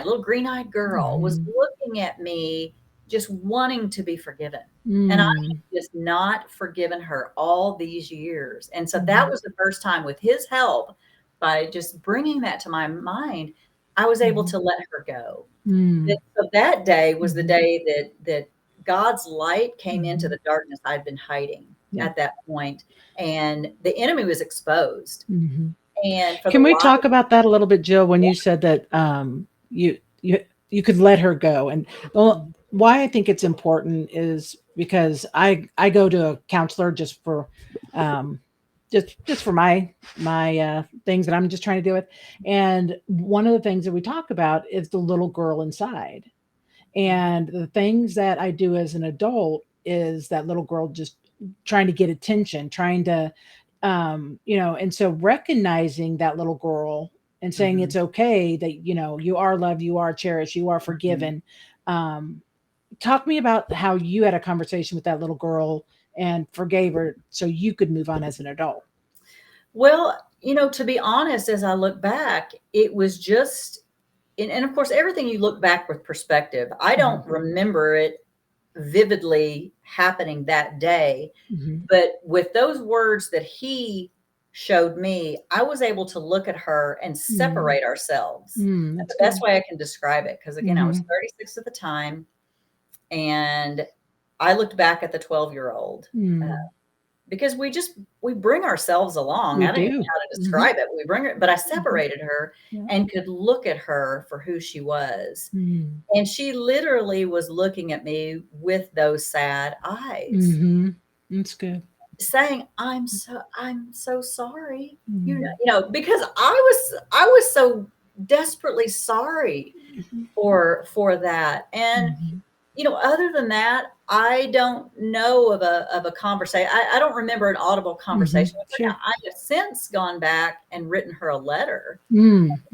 little green-eyed girl was Mhm. looking at me, just wanting to be forgiven. And I Mm. had just not forgiven her all these years. And so that Mhm. was the first time, with his help, by just bringing that to my mind, I was able Mhm. to let her go. Mm. So that day was the Mhm. day that God's light came into Mhm. the darkness I'd been hiding Yeah. at that point, and the enemy was exposed. Mhm. And for the Can we lie, talk about that a little bit, Jill, when you said that, you could let her go? And well, why I think it's important is because I go to a counselor just for, um, just for my things that I'm just trying to deal with. And one of the things that we talk about is the little girl inside. And the things that I do as an adult is that little girl just trying to get attention, trying to, and so recognizing that little girl and saying Mhm, it's okay that, you are loved, you are cherished, you are mhm. forgiven. Um, Talk me about how you had a conversation with that little girl and forgave her so you could move on as an adult. Well, to be honest, as I look back, it was just, and of course, everything you look back with perspective. I Mhm. don't remember it vividly happening that day, Mhm. but with those words that he showed me, I was able to look at her and Mm. separate ourselves. Mm, That's that's the best good. way I can describe it. Because again, I was Mhm. 36 at the time, and I looked back at the 12-year-old Mm. because we bring ourselves along. We I don't even know do. how to Hmm. describe it. We bring her, but I Hmm. separated her Yeah. and could look at her for who she was. Mm. And she literally was looking at me with those sad eyes, Hmm. That's good. saying, I'm so sorry. Mm. Because I was so desperately sorry Hmm. for that. And Hmm. other than that, I don't know of a conversation. I don't remember an audible Hmm. conversation with her. Now, Sure. I have since gone back and written her a letter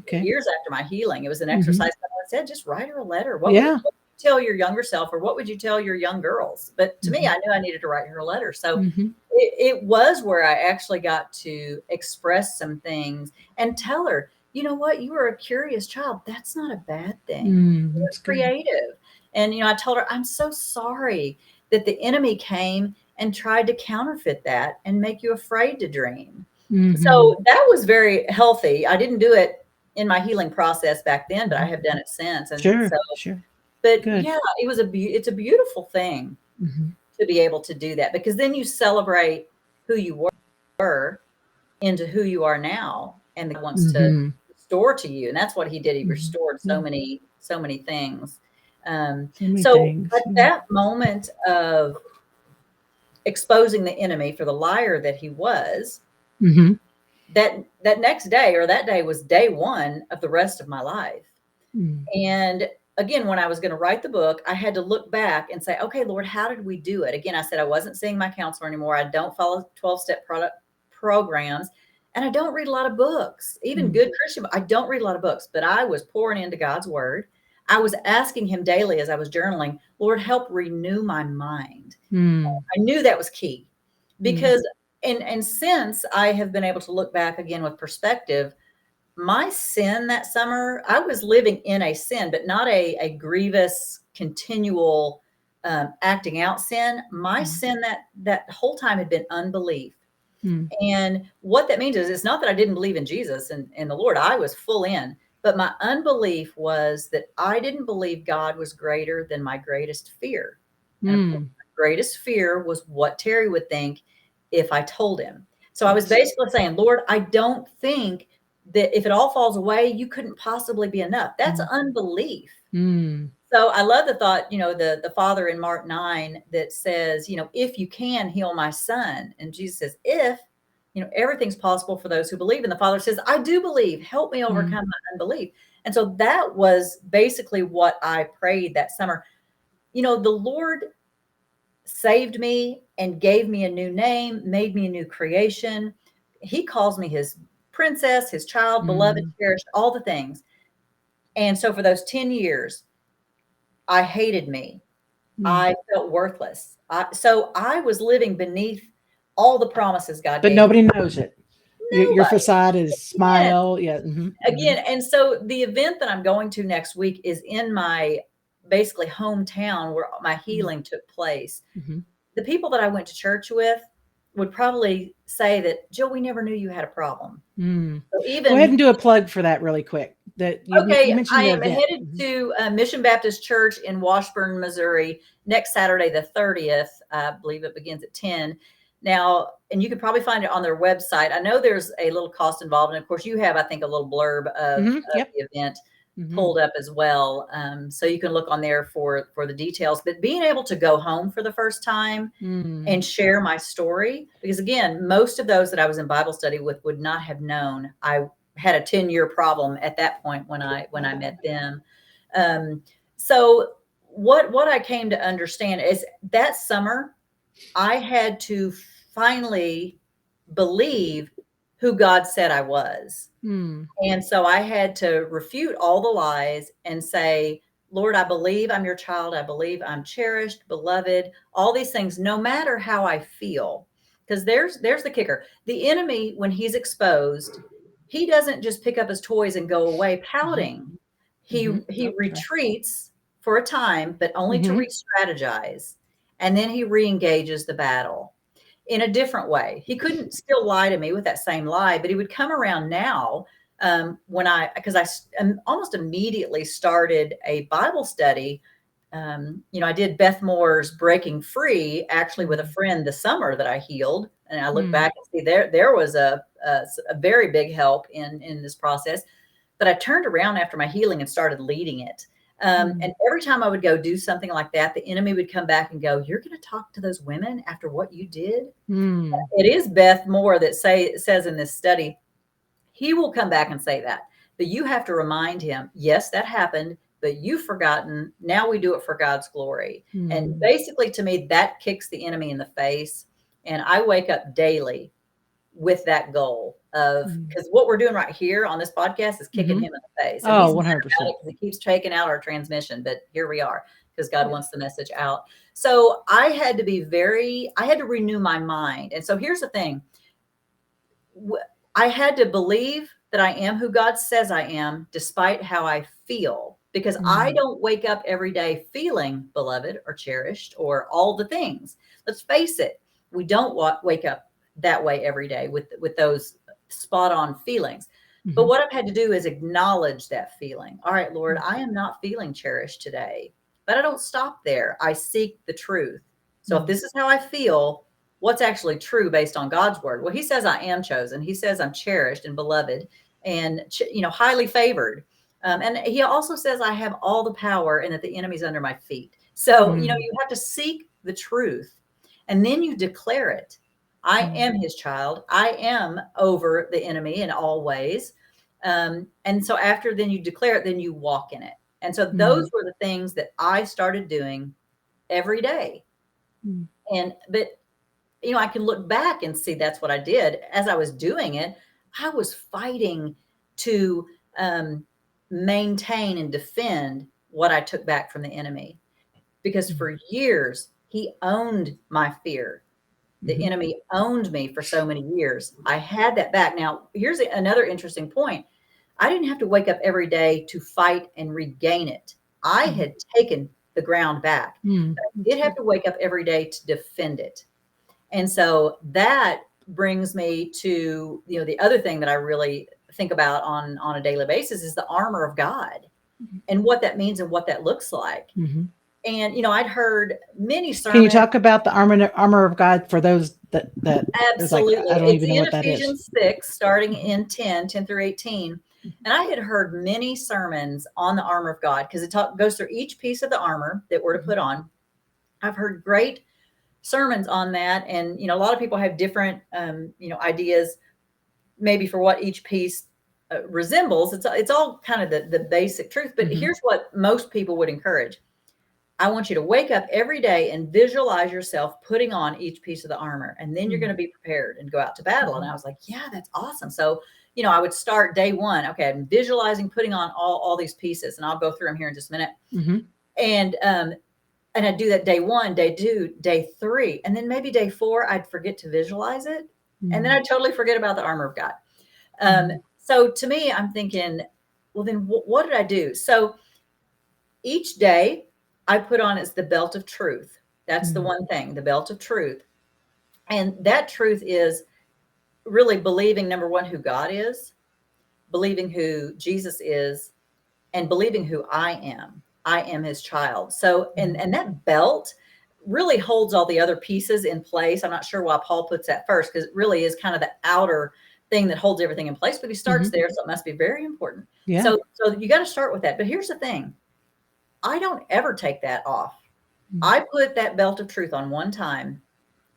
Okay. years after my healing. It was an Hmm. exercise that I said, just write her a letter. Yeah. What would you tell your younger self, or what would you tell your young girls? But to me, Hmm. I knew I needed to write her a letter. So Hmm. it was where I actually got to express some things and tell her, you know what, you were a curious child. That's not a bad thing. You're That's good. creative. And, I told her, I'm so sorry that the enemy came and tried to counterfeit that and make you afraid to dream. Hmm. So that was very healthy. I didn't do it in my healing process back then, but I Hmm. have done it since. And so, Sure. Sure. but Good. yeah, it's a beautiful thing Hmm. to be able to do that, because then you celebrate who you were into who you are now, and God wants to Hmm. restore to you. And that's what he did. He Hmm. restored so Yeah. many things. So many So things. at Yeah. that moment of exposing the enemy for the liar that he was, Hmm. that next day, or that day, was day one of the rest of my life. Mm. And again, when I was going to write the book, I had to look back and say, okay, Lord, how did we do it? Again, I said I wasn't seeing my counselor anymore. I don't follow 12-step product programs. And I don't read a lot of books, even Mm. good Christian. I don't read a lot of books, but I was pouring into God's word. I was asking him daily as I was journaling, Lord, help renew my mind. Mm. I knew that was key, Mm. because, and since I have been able to look back again with perspective, my sin that summer, I was living in a sin, but not a grievous, continual acting out sin. My Mm. sin that whole time had been unbelief. Mm. And what that means is, it's not that I didn't believe in Jesus and the Lord. I was full in, but my unbelief was that I didn't believe God was greater than my greatest fear. And of course, Mm. my greatest fear was what Terry would think if I told him. So I was Yes. basically saying, Lord, I don't think that if it all falls away, you couldn't possibly be enough. That's Mm. unbelief. Mm. So I love the thought, the Father in Mark 9 that says, if you can heal my son. And Jesus says, if, everything's possible for those who believe. And the Father says, I do believe. Help me Mm. overcome my unbelief. And so that was basically what I prayed that summer. The Lord saved me and gave me a new name, made me a new creation. He calls me his princess, his child, beloved, Mm. cherished, all the things. And so for those 10 years, I hated me. Mm. I felt worthless. So I was living beneath all the promises God But gave me. nobody knows it. Your Nobody. facade is Again, smile. Yeah. Hmm. Hmm. again. And so the event that I'm going to next week is in my basically hometown where my healing took place. Hmm. The people that I went to church with would probably say that, Jill, we never knew you had a problem. Mm. So Go ahead even and do a plug for that really quick. That you Okay, I mentioned the am event. headed Hmm. to Mission Baptist Church in Washburn, Missouri, next Saturday, the 30th. I believe it begins at 10. Now, and you can probably find it on their website. I know there's a little cost involved. And of course, you have, I think, a little blurb of Hmm. Yep. the event Hmm. pulled up as well. So you can look on there for the details. But being able to go home for the first time Mm. and share my story, because again, most of those that I was in Bible study with would not have known I had a 10-year problem at that point when I met them. Um, so what I came to understand is that summer I had to finally believe who God said I was. Mm. And so I had to refute all the lies and say, Lord, I believe I'm your child. I believe I'm cherished, beloved, all these things, no matter how I feel. Because there's the kicker. The enemy, when he's exposed, he doesn't just pick up his toys and go away pouting. Hmm. He Hmm. he That's right. retreats for a time, but only to Hmm. re-strategize. And then he re-engages the battle in a different way. He couldn't still lie to me with that same lie, but he would come around now because I almost immediately started a Bible study. I did Beth Moore's Breaking Free actually with a friend the summer that I healed. And I look Mm. back and see there was a very big help in this process. But I turned around after my healing and started leading it. Mm. And every time I would go do something like that, the enemy would come back and go, "You're going to talk to those women after what you did?" Mm. It is Beth Moore that says in this study, he will come back and say that. But you have to remind him, yes, that happened, but you've forgotten. Now we do it for God's glory. And Mm. basically, to me, that kicks the enemy in the face. And I wake up daily with that goal of, Mm. because what we're doing right here on this podcast is kicking Mhm. him in the face. And Oh, he's mad about 100%. it because he keeps taking out our transmission. But here we are because God wants the message out. So I had to renew my mind. And so here's the thing, I had to believe that I am who God says I am, despite how I feel, because I Mm. don't wake up every day feeling beloved or cherished or all the things. Let's face it, we don't wake up that way every day with those spot on feelings. But Mhm. what I've had to do is acknowledge that feeling. All right, Lord, Mm. I am not feeling cherished today, but I don't stop there. I seek the truth. So if Mm. this is how I feel, what's actually true based on God's word? Well, he says I am chosen. He says I'm cherished and beloved and highly favored. And he also says I have all the power and that the enemy's under my feet. So, Mm. you have to seek the truth and then you declare it. I Mm. am his child. I am over the enemy in all ways. And so after then you declare it, then you walk in it. And so those Mm. were the things that I started doing every day. Mm. But I can look back and see that's what I did. As I was doing it, I was fighting to um, maintain and defend what I took back from the enemy. Because Mm. for years, he owned my fear. The Mhm. enemy owned me for so many years. I had that back. Now, here's another interesting point. I didn't have to wake up every day to fight and regain it. I Mhm. had taken the ground back. Mm. But I That's did have good. to wake up every day to defend it. And so that brings me to, the other thing that I really think about on a daily basis is the armor of God Mhm. and what that means and what that looks like. Mhm. And I'd heard many Can you sermons. talk about the armor of God for those that is like, Absolutely. I don't It's even know in what that is? Ephesians 6, starting Mhm. in 10 through 18. And I had heard many sermons on the armor of God because goes through each piece of the armor that we're to Mhm. put on. I've heard great sermons on that. And, a lot of people have different, ideas maybe for what each piece resembles. It's all kind of the basic truth. But Mhm. here's what most people would encourage. I want you to wake up every day and visualize yourself putting on each piece of the armor, and then you're going Mm. to be prepared and go out to battle. And Mhm. I was like, yeah, that's awesome. So, I would start day one. Okay, I'm visualizing putting on all these pieces, and I'll go through them here in just a minute. Mhm. And I'd do that day one, day two, day three, and then maybe day four, I'd forget to visualize it, and then Mm. I'd totally forget about the armor of God. Mm. So to me, I'm thinking, well, then what did I do? So each day I put on is the belt of truth. That's the Mm. one thing, the belt of truth. And that truth is really believing, number one, who God is, believing who Jesus is, and believing who I am. I am his child. So, and Mm. and that belt really holds all the other pieces in place. I'm not sure why Paul puts that first because it really is kind of the outer thing that holds everything in place, but he starts Mhm. there, so it must be very important. Yeah. So you got to start with that. But here's the thing. I don't ever take that off. Mm. I put that belt of truth on one time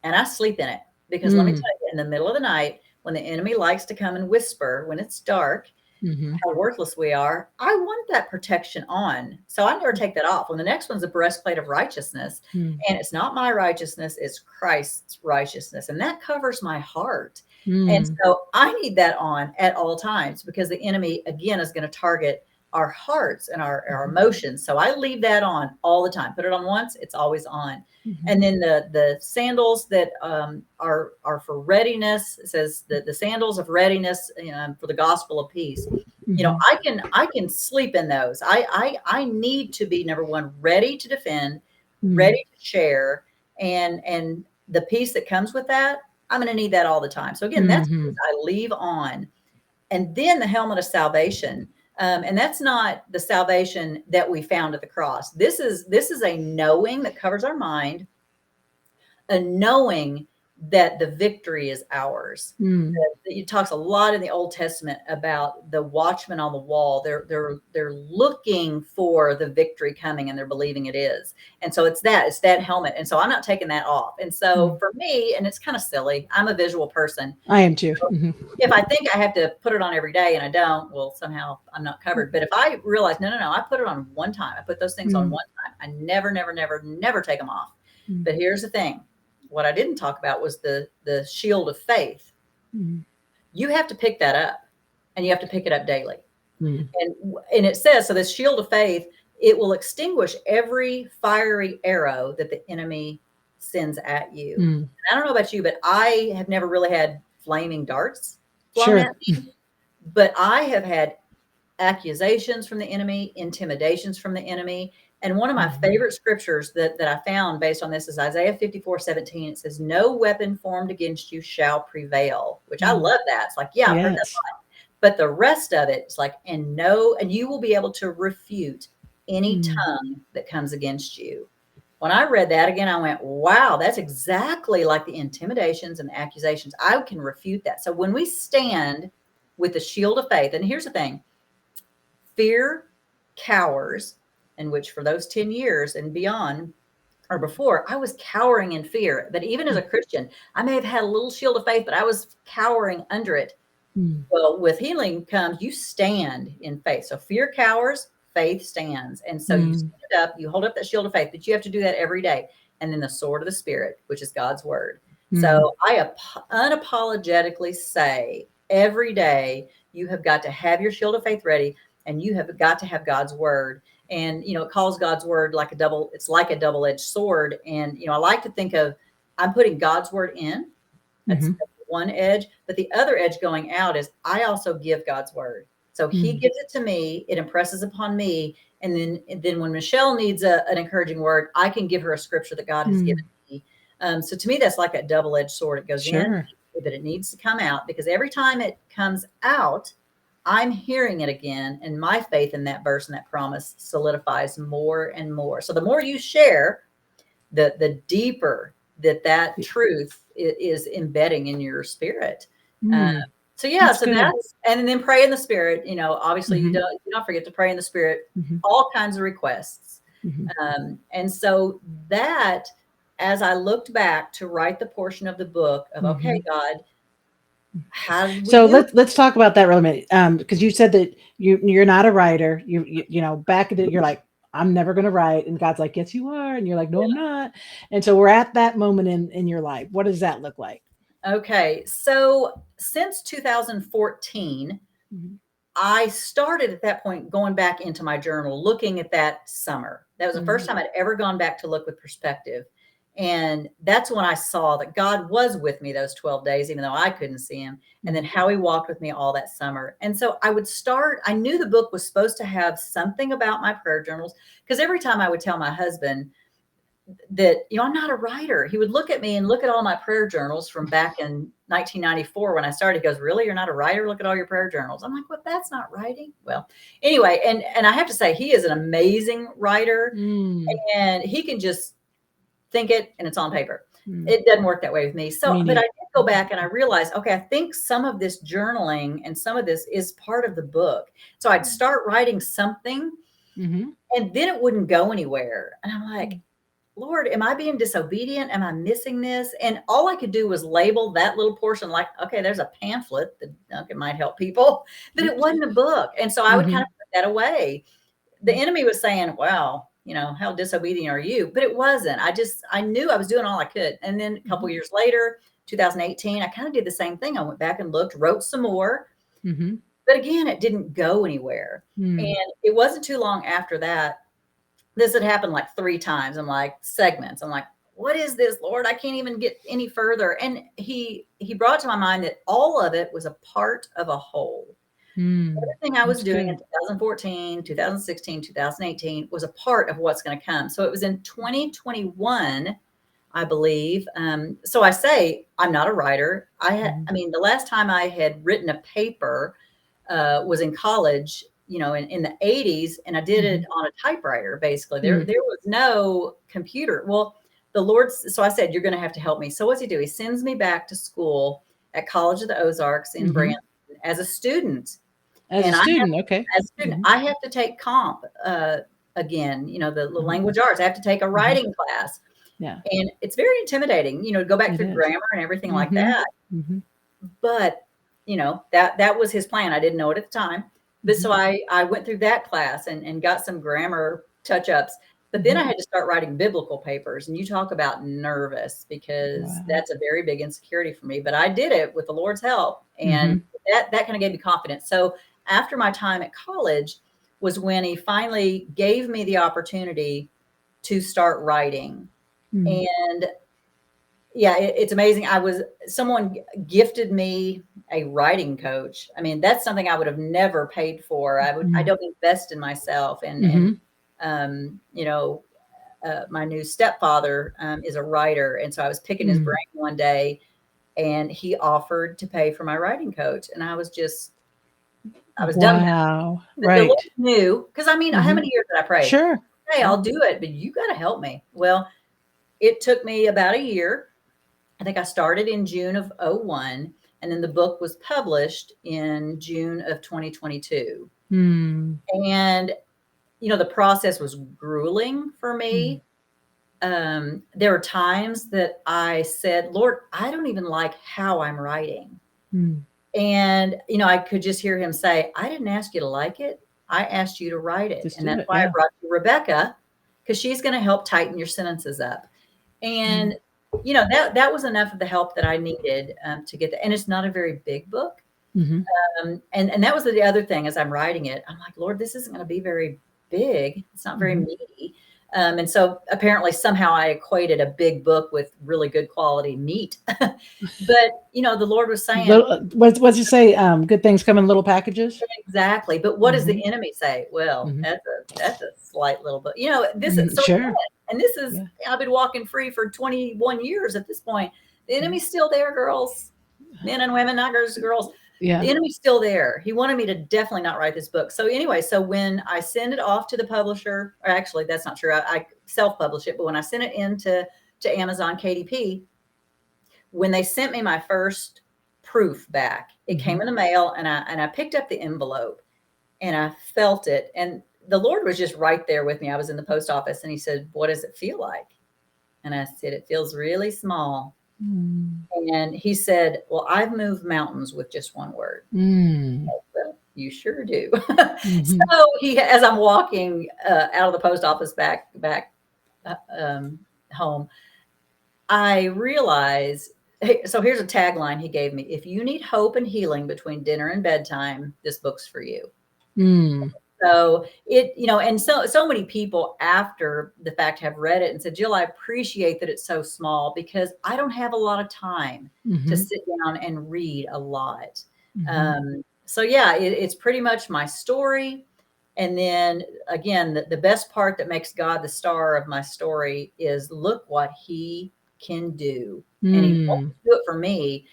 and I sleep in it because let me Mm. tell you, in the middle of the night, when the enemy likes to come and whisper, when it's dark, Mhm. how worthless we are, I want that protection on. So I never take that off. When the next one's a breastplate of righteousness, Mm. and it's not my righteousness, it's Christ's righteousness. And that covers my heart. And Mm. so I need that on at all times because the enemy, again, is going to target our hearts and our Mhm. emotions. So I leave that on all the time. Put it on once, it's always on. Mhm. And then the sandals that are for readiness. It says the sandals of readiness for the gospel of peace. Mhm. I can sleep in those. I need to be number one, ready to defend, ready Mm. to share, and the peace that comes with that, I'm going to need that all the time. So again, that's what Mhm. I leave on, and then the helmet of salvation. And that's not the salvation that we found at the cross. This is a knowing that covers our mind, a knowing that the victory is ours. Mm. It talks a lot in the Old Testament about the watchmen on the wall. They're looking for the victory coming, and they're believing it is. And so it's that helmet. And so I'm not taking that off. And so Mm. for me, and it's kind of silly, I'm a visual person. I am too. Hmm. If I think I have to put it on every day and I don't, well, somehow I'm not covered. But if I realize, no, no, no, I put it on one time. I put those things on Mm. one time. I never, never, never, never take them off. Mm. But here's the thing. What I didn't talk about was the shield of faith. Mm. You have to pick that up, and you have to pick it up daily. Mm. And it says, so this shield of faith, it will extinguish every fiery arrow that the enemy sends at you. Mm. I don't know about you, but I have never really had flaming darts flown Sure. at me, but I have had accusations from the enemy, intimidations from the enemy. And one of my Mhm. favorite scriptures that I found based on this is Isaiah 54:17. It says, no weapon formed against you shall prevail, which I Mm. love that. It's like, yeah, I've heard that. Yes. But the rest of it is like, and you will be able to refute any Mm. tongue that comes against you. When I read that again, I went, wow, that's exactly like the intimidations and accusations. I can refute that. So when we stand with the shield of faith, and here's the thing, fear cowers, in which for those 10 years and beyond or before, I was cowering in fear. But even as a Christian, I may have had a little shield of faith, but I was cowering under it. Mm. Well, with healing comes you stand in faith. So fear cowers, faith stands. And so you Mm. stand up, you hold up that shield of faith, but you have to do that every day. And then the sword of the Spirit, which is God's word. Mm. So I unapologetically say every day you have got to have your shield of faith ready, and you have got to have God's word. And, it calls God's word it's like a double-edged sword. And, I like to think of, I'm putting God's word in. That's Mhm. one edge. But the other edge going out is I also give God's word. So he Mm. gives it to me, it impresses upon me. And then when Michelle needs an encouraging word, I can give her a scripture that God has given Mm. me. So to me, that's like a double-edged sword. It goes in, Sure. but it needs to come out, because every time it comes out, I'm hearing it again. And my faith in that verse and that promise solidifies more and more. So the more you share, the deeper that truth is embedding in your spirit. Uh, Mm. so yeah, That's so good. that's, and then pray in the spirit. Obviously Mhm. you don't forget to pray in the spirit. Mhm. All kinds of requests. Mhm. And so that, as I looked back to write the portion of the book of, okay, Mhm. God, how did we So do? let's talk about that real minute, because you said that you're not a writer. Back in you're like, I'm never going to write, and God's like, yes, you are, and you're like, no, I'm not. And so we're at that moment in your life. What does that look like? Okay, so since 2014, Mhm. I started at that point going back into my journal, looking at that summer. That was the first Mhm. time I'd ever gone back to look with perspective. And that's when I saw that God was with me those 12 days, even though I couldn't see him. And then Mhm. how he walked with me all that summer. And so I knew the book was supposed to have something about my prayer journals, because every time I would tell my husband that, I'm not a writer, he would look at me and look at all my prayer journals from back in 1994 when I started. He goes, really? You're not a writer? Look at all your prayer journals. I'm like, well, that's not writing. Well, anyway, and I have to say, he is an amazing writer, Mm. and he can just think it and it's on paper. Mm. It doesn't work that way with me. So, Me but I neither. did go back and I realized, okay, I think some of this journaling and some of this is part of the book. So I'd start writing something, Mhm. and then it wouldn't go anywhere. And I'm like, Lord, am I being disobedient? Am I missing this? And all I could do was label that little portion like, okay, there's a pamphlet that it might help people, but it wasn't a book. And so I would kind Mhm. of put that away. The enemy was saying, well, how disobedient are you? But it wasn't. I knew I was doing all I could. And then a couple Mhm. years later, 2018, I kind of did the same thing. I went back and looked, wrote some more, Mhm. but again, it didn't go anywhere. Mm. And it wasn't too long after that, this had happened like 3 times. I'm like, segments. I'm like, what is this, Lord? I can't even get any further. And he brought to my mind that all of it was a part of a whole. Mm. Everything I was That's doing in good. 2014, 2016, 2018 was a part of what's going to come. So it was in 2021, I believe. So I say I'm not a writer. Mhm. I mean, the last time I had written a paper was in college, in the 80s, and I did it Mhm. on a typewriter. Basically, there Mm. there was no computer. Well, the Lord, so I said, you're going to have to help me. So what's he do? He sends me back to school at College of the Ozarks in Mm-hmm. Branson as a student. As a And I have, student, okay. as a student, Mm-hmm. I have to take comp again, the Mm-hmm. language arts. I have to take a Mm-hmm. writing class. Yeah, And it's very intimidating, to go back it through is. grammar and everything like Mm-hmm. that. Mm-hmm. But, that was his plan. I didn't know it at the time. But Mm-hmm. so I went through that class and got some grammar touch-ups. But then Mm-hmm. I had to start writing biblical papers. And you talk about nervous, because Wow. that's a very big insecurity for me. But I did it with the Lord's help. Mm-hmm. And that kind of gave me confidence. So after my time at college was when he finally gave me the opportunity to start writing. Mm-hmm. And yeah, it's amazing. Someone gifted me a writing coach. I mean, that's something I would have never paid for. I don't invest in myself. And, Mm-hmm. um, you know, my new stepfather is a writer. And so I was picking his brain one day, and he offered to pay for my writing coach. And I was dumbfounded. Wow. But the Lord Right. knew, because I mean, how Mm-hmm. many years did I pray? Sure. Hey, Yeah. I'll do it, but you got to help me. Well, it took me about a year. I think I started in June of '01, and then the book was published in June of 2022. Mm. And, the process was grueling for Mm. me. There were times that I said, Lord, I don't even like how I'm writing. Mm. And, I could just hear him say, I didn't ask you to like it. I asked you to write it. Just And do that's it. why I Yeah. brought you Rebecca, because she's going to help tighten your sentences up. Mm. And, that was enough of the help that I needed to get that. And it's not a very big book. Mm-hmm. And that was the other thing as I'm writing it. I'm like, Lord, this isn't going to be very big. It's not very Mm-hmm. meaty. And so apparently somehow I equated a big book with really good quality meat. But, the Lord was saying, Little, what's you say? Good things come in little packages. exactly. But what does Mm-hmm. the enemy say? Well, Mm-hmm. that's a slight little book. This is Mm-hmm. so Sure. and this is Yeah. I've been walking free for 21 years at this point. The Yeah. enemy's still there, girls, men and women, not girls. Yeah. The enemy's still there. He wanted me to definitely not write this book. So anyway, so when I send it off to the publisher, or actually that's not true. I self-publish it, but when I sent it into to Amazon KDP, when they sent me my first proof back, it Mm-hmm. came in the mail, and I picked up the envelope and I felt it. And the Lord was just right there with me. I was in the post office, and he said, what does it feel like? And I said, it feels really small. Mm. And he said, well, I've moved mountains with just one word. Mm. Well, you sure do. Mm-hmm. So as I'm walking out of the post office back home, I realize, so here's a tagline he gave me. If you need hope and healing between dinner and bedtime, this book's for you. Mm. So and so many people after the fact have read it and said, Jill, I appreciate that it's so small, because I don't have a lot of time to Mm-hmm. sit down and read a lot. Mm-hmm. So yeah, it's pretty much my story. And then again, the best part that makes God the star of my story is look what he can do. And he won't Mm. do it for me.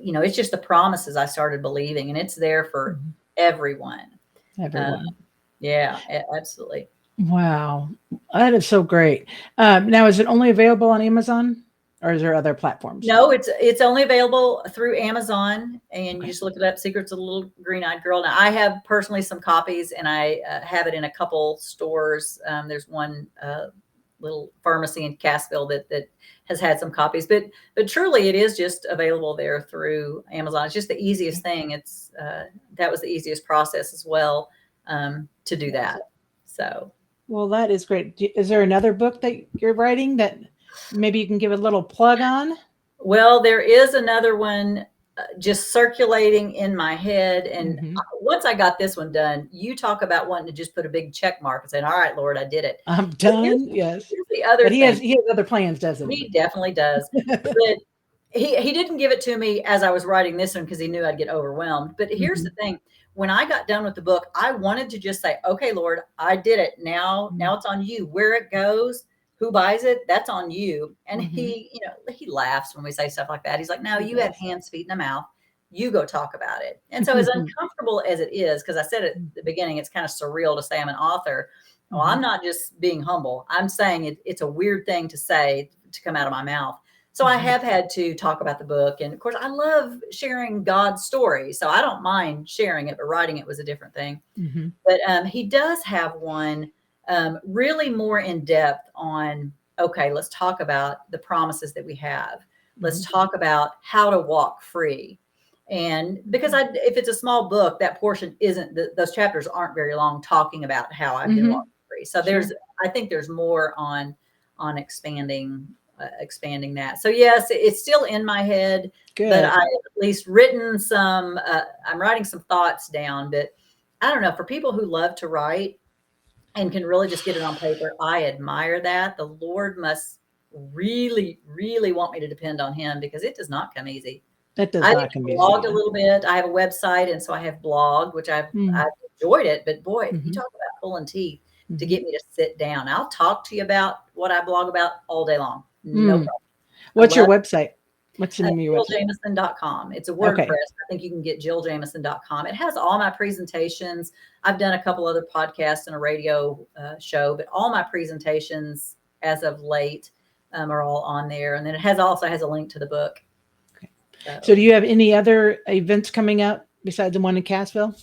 It's just the promises I started believing, and it's there for Mm-hmm. everyone. Uh, Everyone. yeah, absolutely. Wow. That is so great. Now, is it only available on Amazon, or is there other platforms? No, it's only available through Amazon, and you Okay. just look it up. Secrets of the Little Green-Eyed Girl. Now, I have personally some copies, and I have it in a couple stores. There's one little pharmacy in Cassville that has had some copies, but truly, it is just available there through Amazon. It's just the easiest thing. It's that was the easiest process as well to do Yes. that. So. Well, that is great. Is there another book that you're writing that maybe you can give a little plug on? Well, there is another one just circulating in my head. And Mm-hmm. once I got this one done, you talk about wanting to just put a big check mark and saying, all right, Lord, I did it. I'm But here's, done. Yes. here's the other But thing. he has other plans, doesn't He he? definitely does. But he didn't give it to me as I was writing this one because he knew I'd get overwhelmed. But here's Mm-hmm. the thing. When I got done with the book, I wanted to just say, okay, Lord, I did it. Now it's on you. Where it goes, who buys it, that's on you. And Mm-hmm. he laughs when we say stuff like that. He's like, no, He you have does. hands, feet, and a mouth. You go talk about it. And so as uncomfortable as it is, because I said at the beginning, it's kind of surreal to say I'm an author. Well, I'm not just being humble. I'm saying it's a weird thing to say to come out of my mouth. So I have had to talk about the book. And of course, I love sharing God's story. So I don't mind sharing it, but writing it was a different thing. Mm-hmm. But he does have one really more in depth on, okay, let's talk about the promises that we have. Let's talk about how to walk free. And because if it's a small book, that portion isn't, those chapters aren't very long talking about how I've been walking free. So I think there's more on expanding that. So yes, it's still in my head, Good. but I at least written some, I'm writing some thoughts down, but I don't know, for people who love to write and can really just get it on paper, I admire that. The Lord must really, really want me to depend on him because it does not come easy. That does I've not come easy. blogged a little bit. I have a website, and so I have blogged, which I've enjoyed it. But boy, you talk about pulling teeth to get me to sit down. I'll talk to you about what I blog about all day long. No problem. What's your website? What's the name of your website? JillJamieson.com. It's a WordPress. Okay. I think you can get JillJamieson.com. It has all my presentations. I've done a couple other podcasts and a radio show, but all my presentations as of late are all on there. And then it also has a link to the book. So do you have any other events coming up besides the one in Cassville?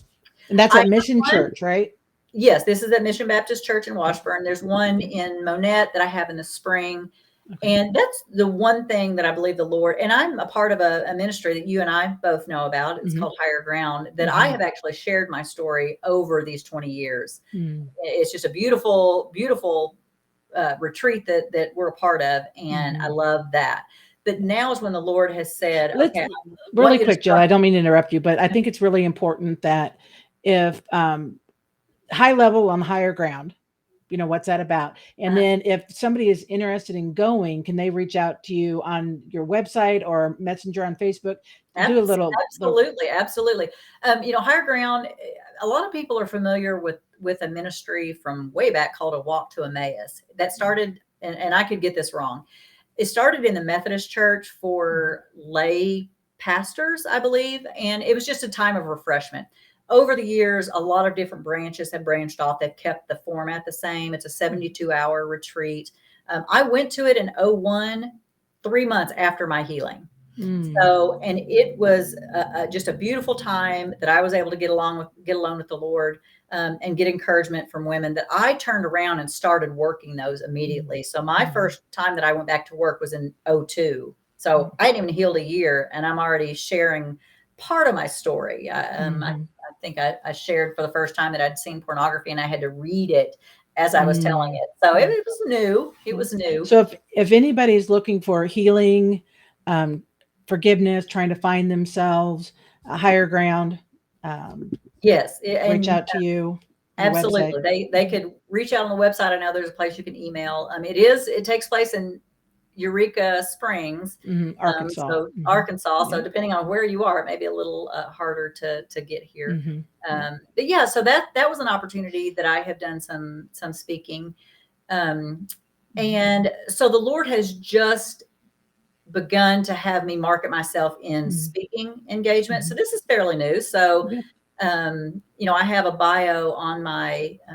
And that's at Mission Church, right? Yes, this is at Mission Baptist Church in Washburn. There's one in Monette that I have in the spring. Okay. And that's the one thing that I believe the Lord, and I'm a part of a ministry that you and I both know about. It's called Higher Ground, that I have actually shared my story over these 20 years. It's just a beautiful, beautiful retreat that we're a part of. And I love that. But now is when the Lord has said, okay, really quick, Jill, I don't mean to interrupt you, but I think it's really important that if high level on higher ground, what's that about? And then if somebody is interested in going, can they reach out to you on your website or messenger on Facebook? Do a little. Absolutely. Higher Ground, a lot of people are familiar with a ministry from way back called A Walk to Emmaus that started, and I could get this wrong. It started in the Methodist Church for lay pastors, I believe, and it was just a time of refreshment. Over the years, a lot of different branches have branched off. They've kept the format the same. It's a 72-hour retreat. I went to it in 2001, 3 months after my healing. So, and it was just a beautiful time that I was able to get alone with the Lord and get encouragement from women that I turned around and started working those immediately. So my first time that I went back to work was in 2002. So I hadn't even healed a year, and I'm already sharing part of my story. I think I shared for the first time that I'd seen pornography, and I had to read it as I was telling it. So it was new. It was new. So if anybody's looking for healing, forgiveness, trying to find themselves, a higher ground, yes, reach out to you. Absolutely. They could reach out on the website. I know there's a place you can email. It takes place in Eureka Springs, Arkansas. Arkansas. So depending on where you are, it may be a little harder to get here. But yeah, so that was an opportunity that I have done some speaking. And so the Lord has just begun to have me market myself in speaking engagement. So this is fairly new. So, I have a bio on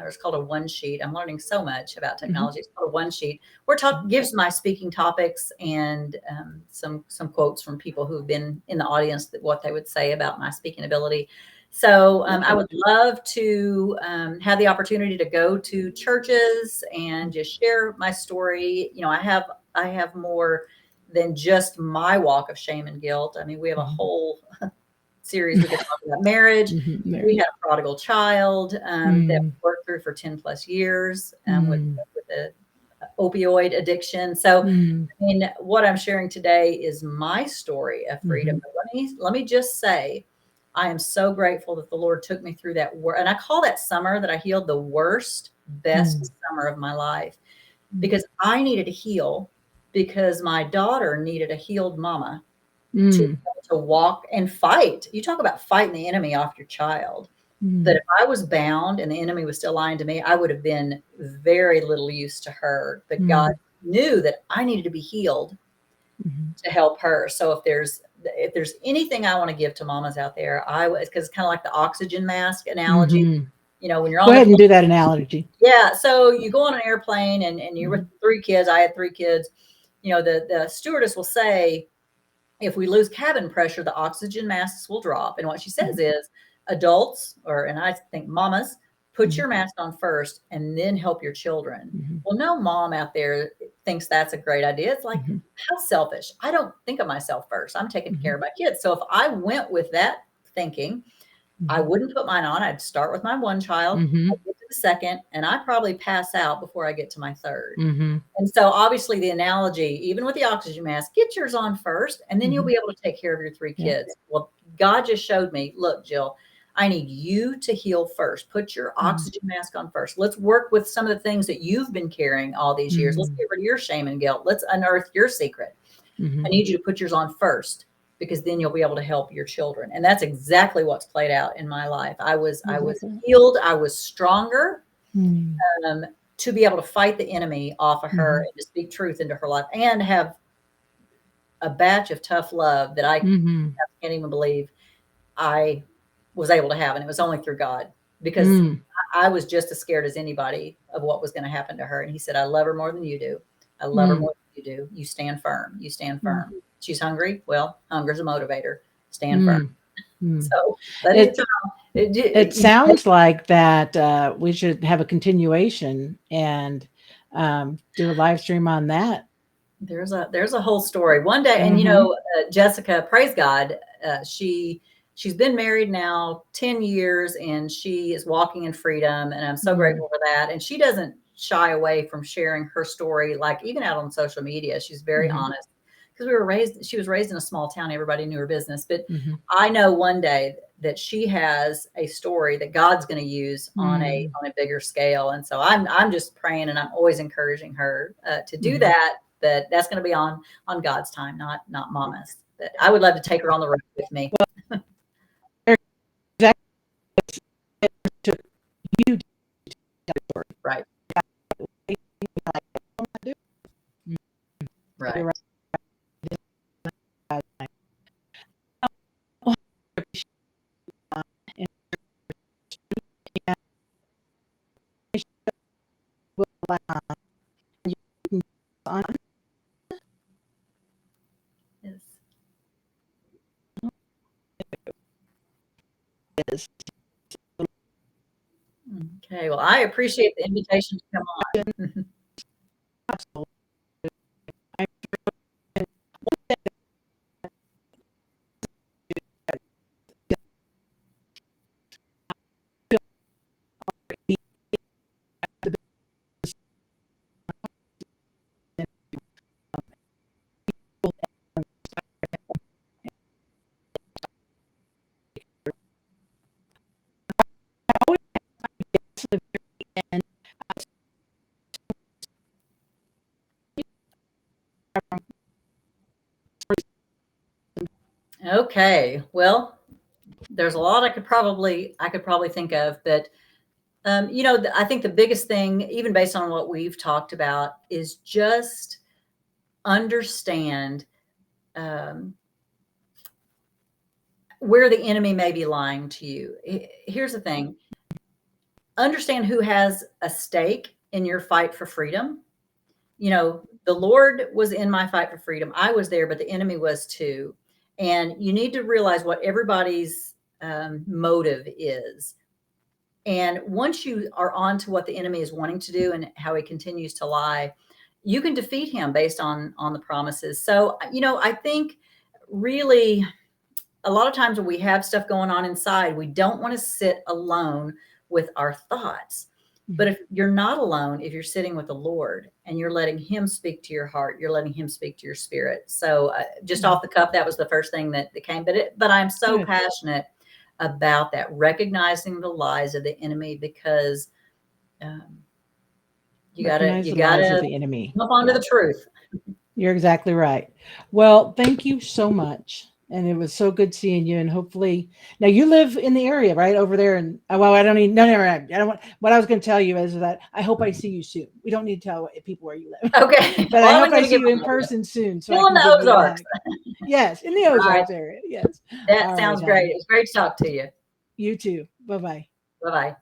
it's called a one sheet. I'm learning so much about technology. It's called a one sheet where gives my speaking topics and some quotes from people who've been in the audience, what they would say about my speaking ability. So I would love to have the opportunity to go to churches and just share my story. I have more than just my walk of shame and guilt. I mean, we have a whole series we could talk about marriage. We had a prodigal child that we worked through for 10 plus years with the opioid addiction. So, I mean, what I'm sharing today is my story of freedom. But let me just say, I am so grateful that the Lord took me through that and I call that summer that I healed the worst, best summer of my life, because I needed to heal, because my daughter needed a healed mama to walk and fight. You talk about fighting the enemy off your child. That if I was bound and the enemy was still lying to me, I would have been very little use to her. But God knew that I needed to be healed to help her. So if there's anything I want to give to mamas out there, because it's kind of like the oxygen mask analogy. When you're on, go ahead and do that analogy. Yeah. So you go on an airplane and you're with 3 kids. I had 3 kids. the stewardess will say, if we lose cabin pressure, the oxygen masks will drop. And what she says is, adults, and I think mamas, put your mask on first and then help your children. Well, no mom out there thinks that's a great idea. It's like, how selfish. I don't think of myself first. I'm taking care of my kids. So if I went with that thinking, I wouldn't put mine on. I'd start with my one child, I'd get to the second, and I probably pass out before I get to my third. And so obviously the analogy, even with the oxygen mask, get yours on first, and then you'll be able to take care of your 3 kids. Well, God just showed me, look, Jill, I need you to heal first. Put your oxygen mask on first. Let's work with some of the things that you've been carrying all these years. Let's get rid of your shame and guilt. Let's unearth your secret. I need you to put yours on first, because then you'll be able to help your children. And that's exactly what's played out in my life. I was healed. I was stronger to be able to fight the enemy off of her and to speak truth into her life and have a batch of tough love that I can't even believe I was able to have. And it was only through God, because I was just as scared as anybody of what was going to happen to her. And he said, I love her more than you do. I love her more than you do. You stand firm. You stand firm. She's hungry. Well, hunger's a motivator. Stand firm. So it sounds like that we should have a continuation and do a live stream on that. There's a whole story one day. And Jessica, praise God, she's been married now 10 years, and she is walking in freedom, and I'm so grateful for that. And she doesn't shy away from sharing her story, like even out on social media. She's very honest, because she was raised in a small town. Everybody knew her business. But I know one day that she has a story that God's going to use on a bigger scale. And so I'm just praying, and I'm always encouraging her to do that. That's going to be on God's time, not Mama's. But I would love to take her on the road with me. You right. Right. Yes. Okay. Well, I appreciate the invitation to come on. Absolutely. Okay. Well, there's a lot I could probably think of, but I think the biggest thing, even based on what we've talked about, is just understand where the enemy may be lying to you. Here's the thing. Understand who has a stake in your fight for freedom. The Lord was in my fight for freedom. I was there, but the enemy was too. And you need to realize what everybody's motive is. And once you are on to what the enemy is wanting to do and how he continues to lie, you can defeat him based on the promises. So, I think really a lot of times when we have stuff going on inside, we don't want to sit alone with our thoughts. But if you're not alone, if you're sitting with the Lord and you're letting him speak to your heart, you're letting him speak to your spirit. So just off the cuff, that was the first thing that came. But I'm so passionate about that, recognizing the lies of the enemy, because you gotta the enemy. jump onto the truth. You're exactly right. Well, thank you so much. And it was so good seeing you. And hopefully, now you live in the area, right over there. And well, I don't need, no, never. I don't want, what I was going to tell you is that I hope I see you soon. We don't need to tell people where you live. Okay. But I hope I see you in person soon. So in the Ozarks. Yes, in the Ozarks area. Yes. That sounds great. It was great to talk to you. You too. Bye-bye. Bye-bye.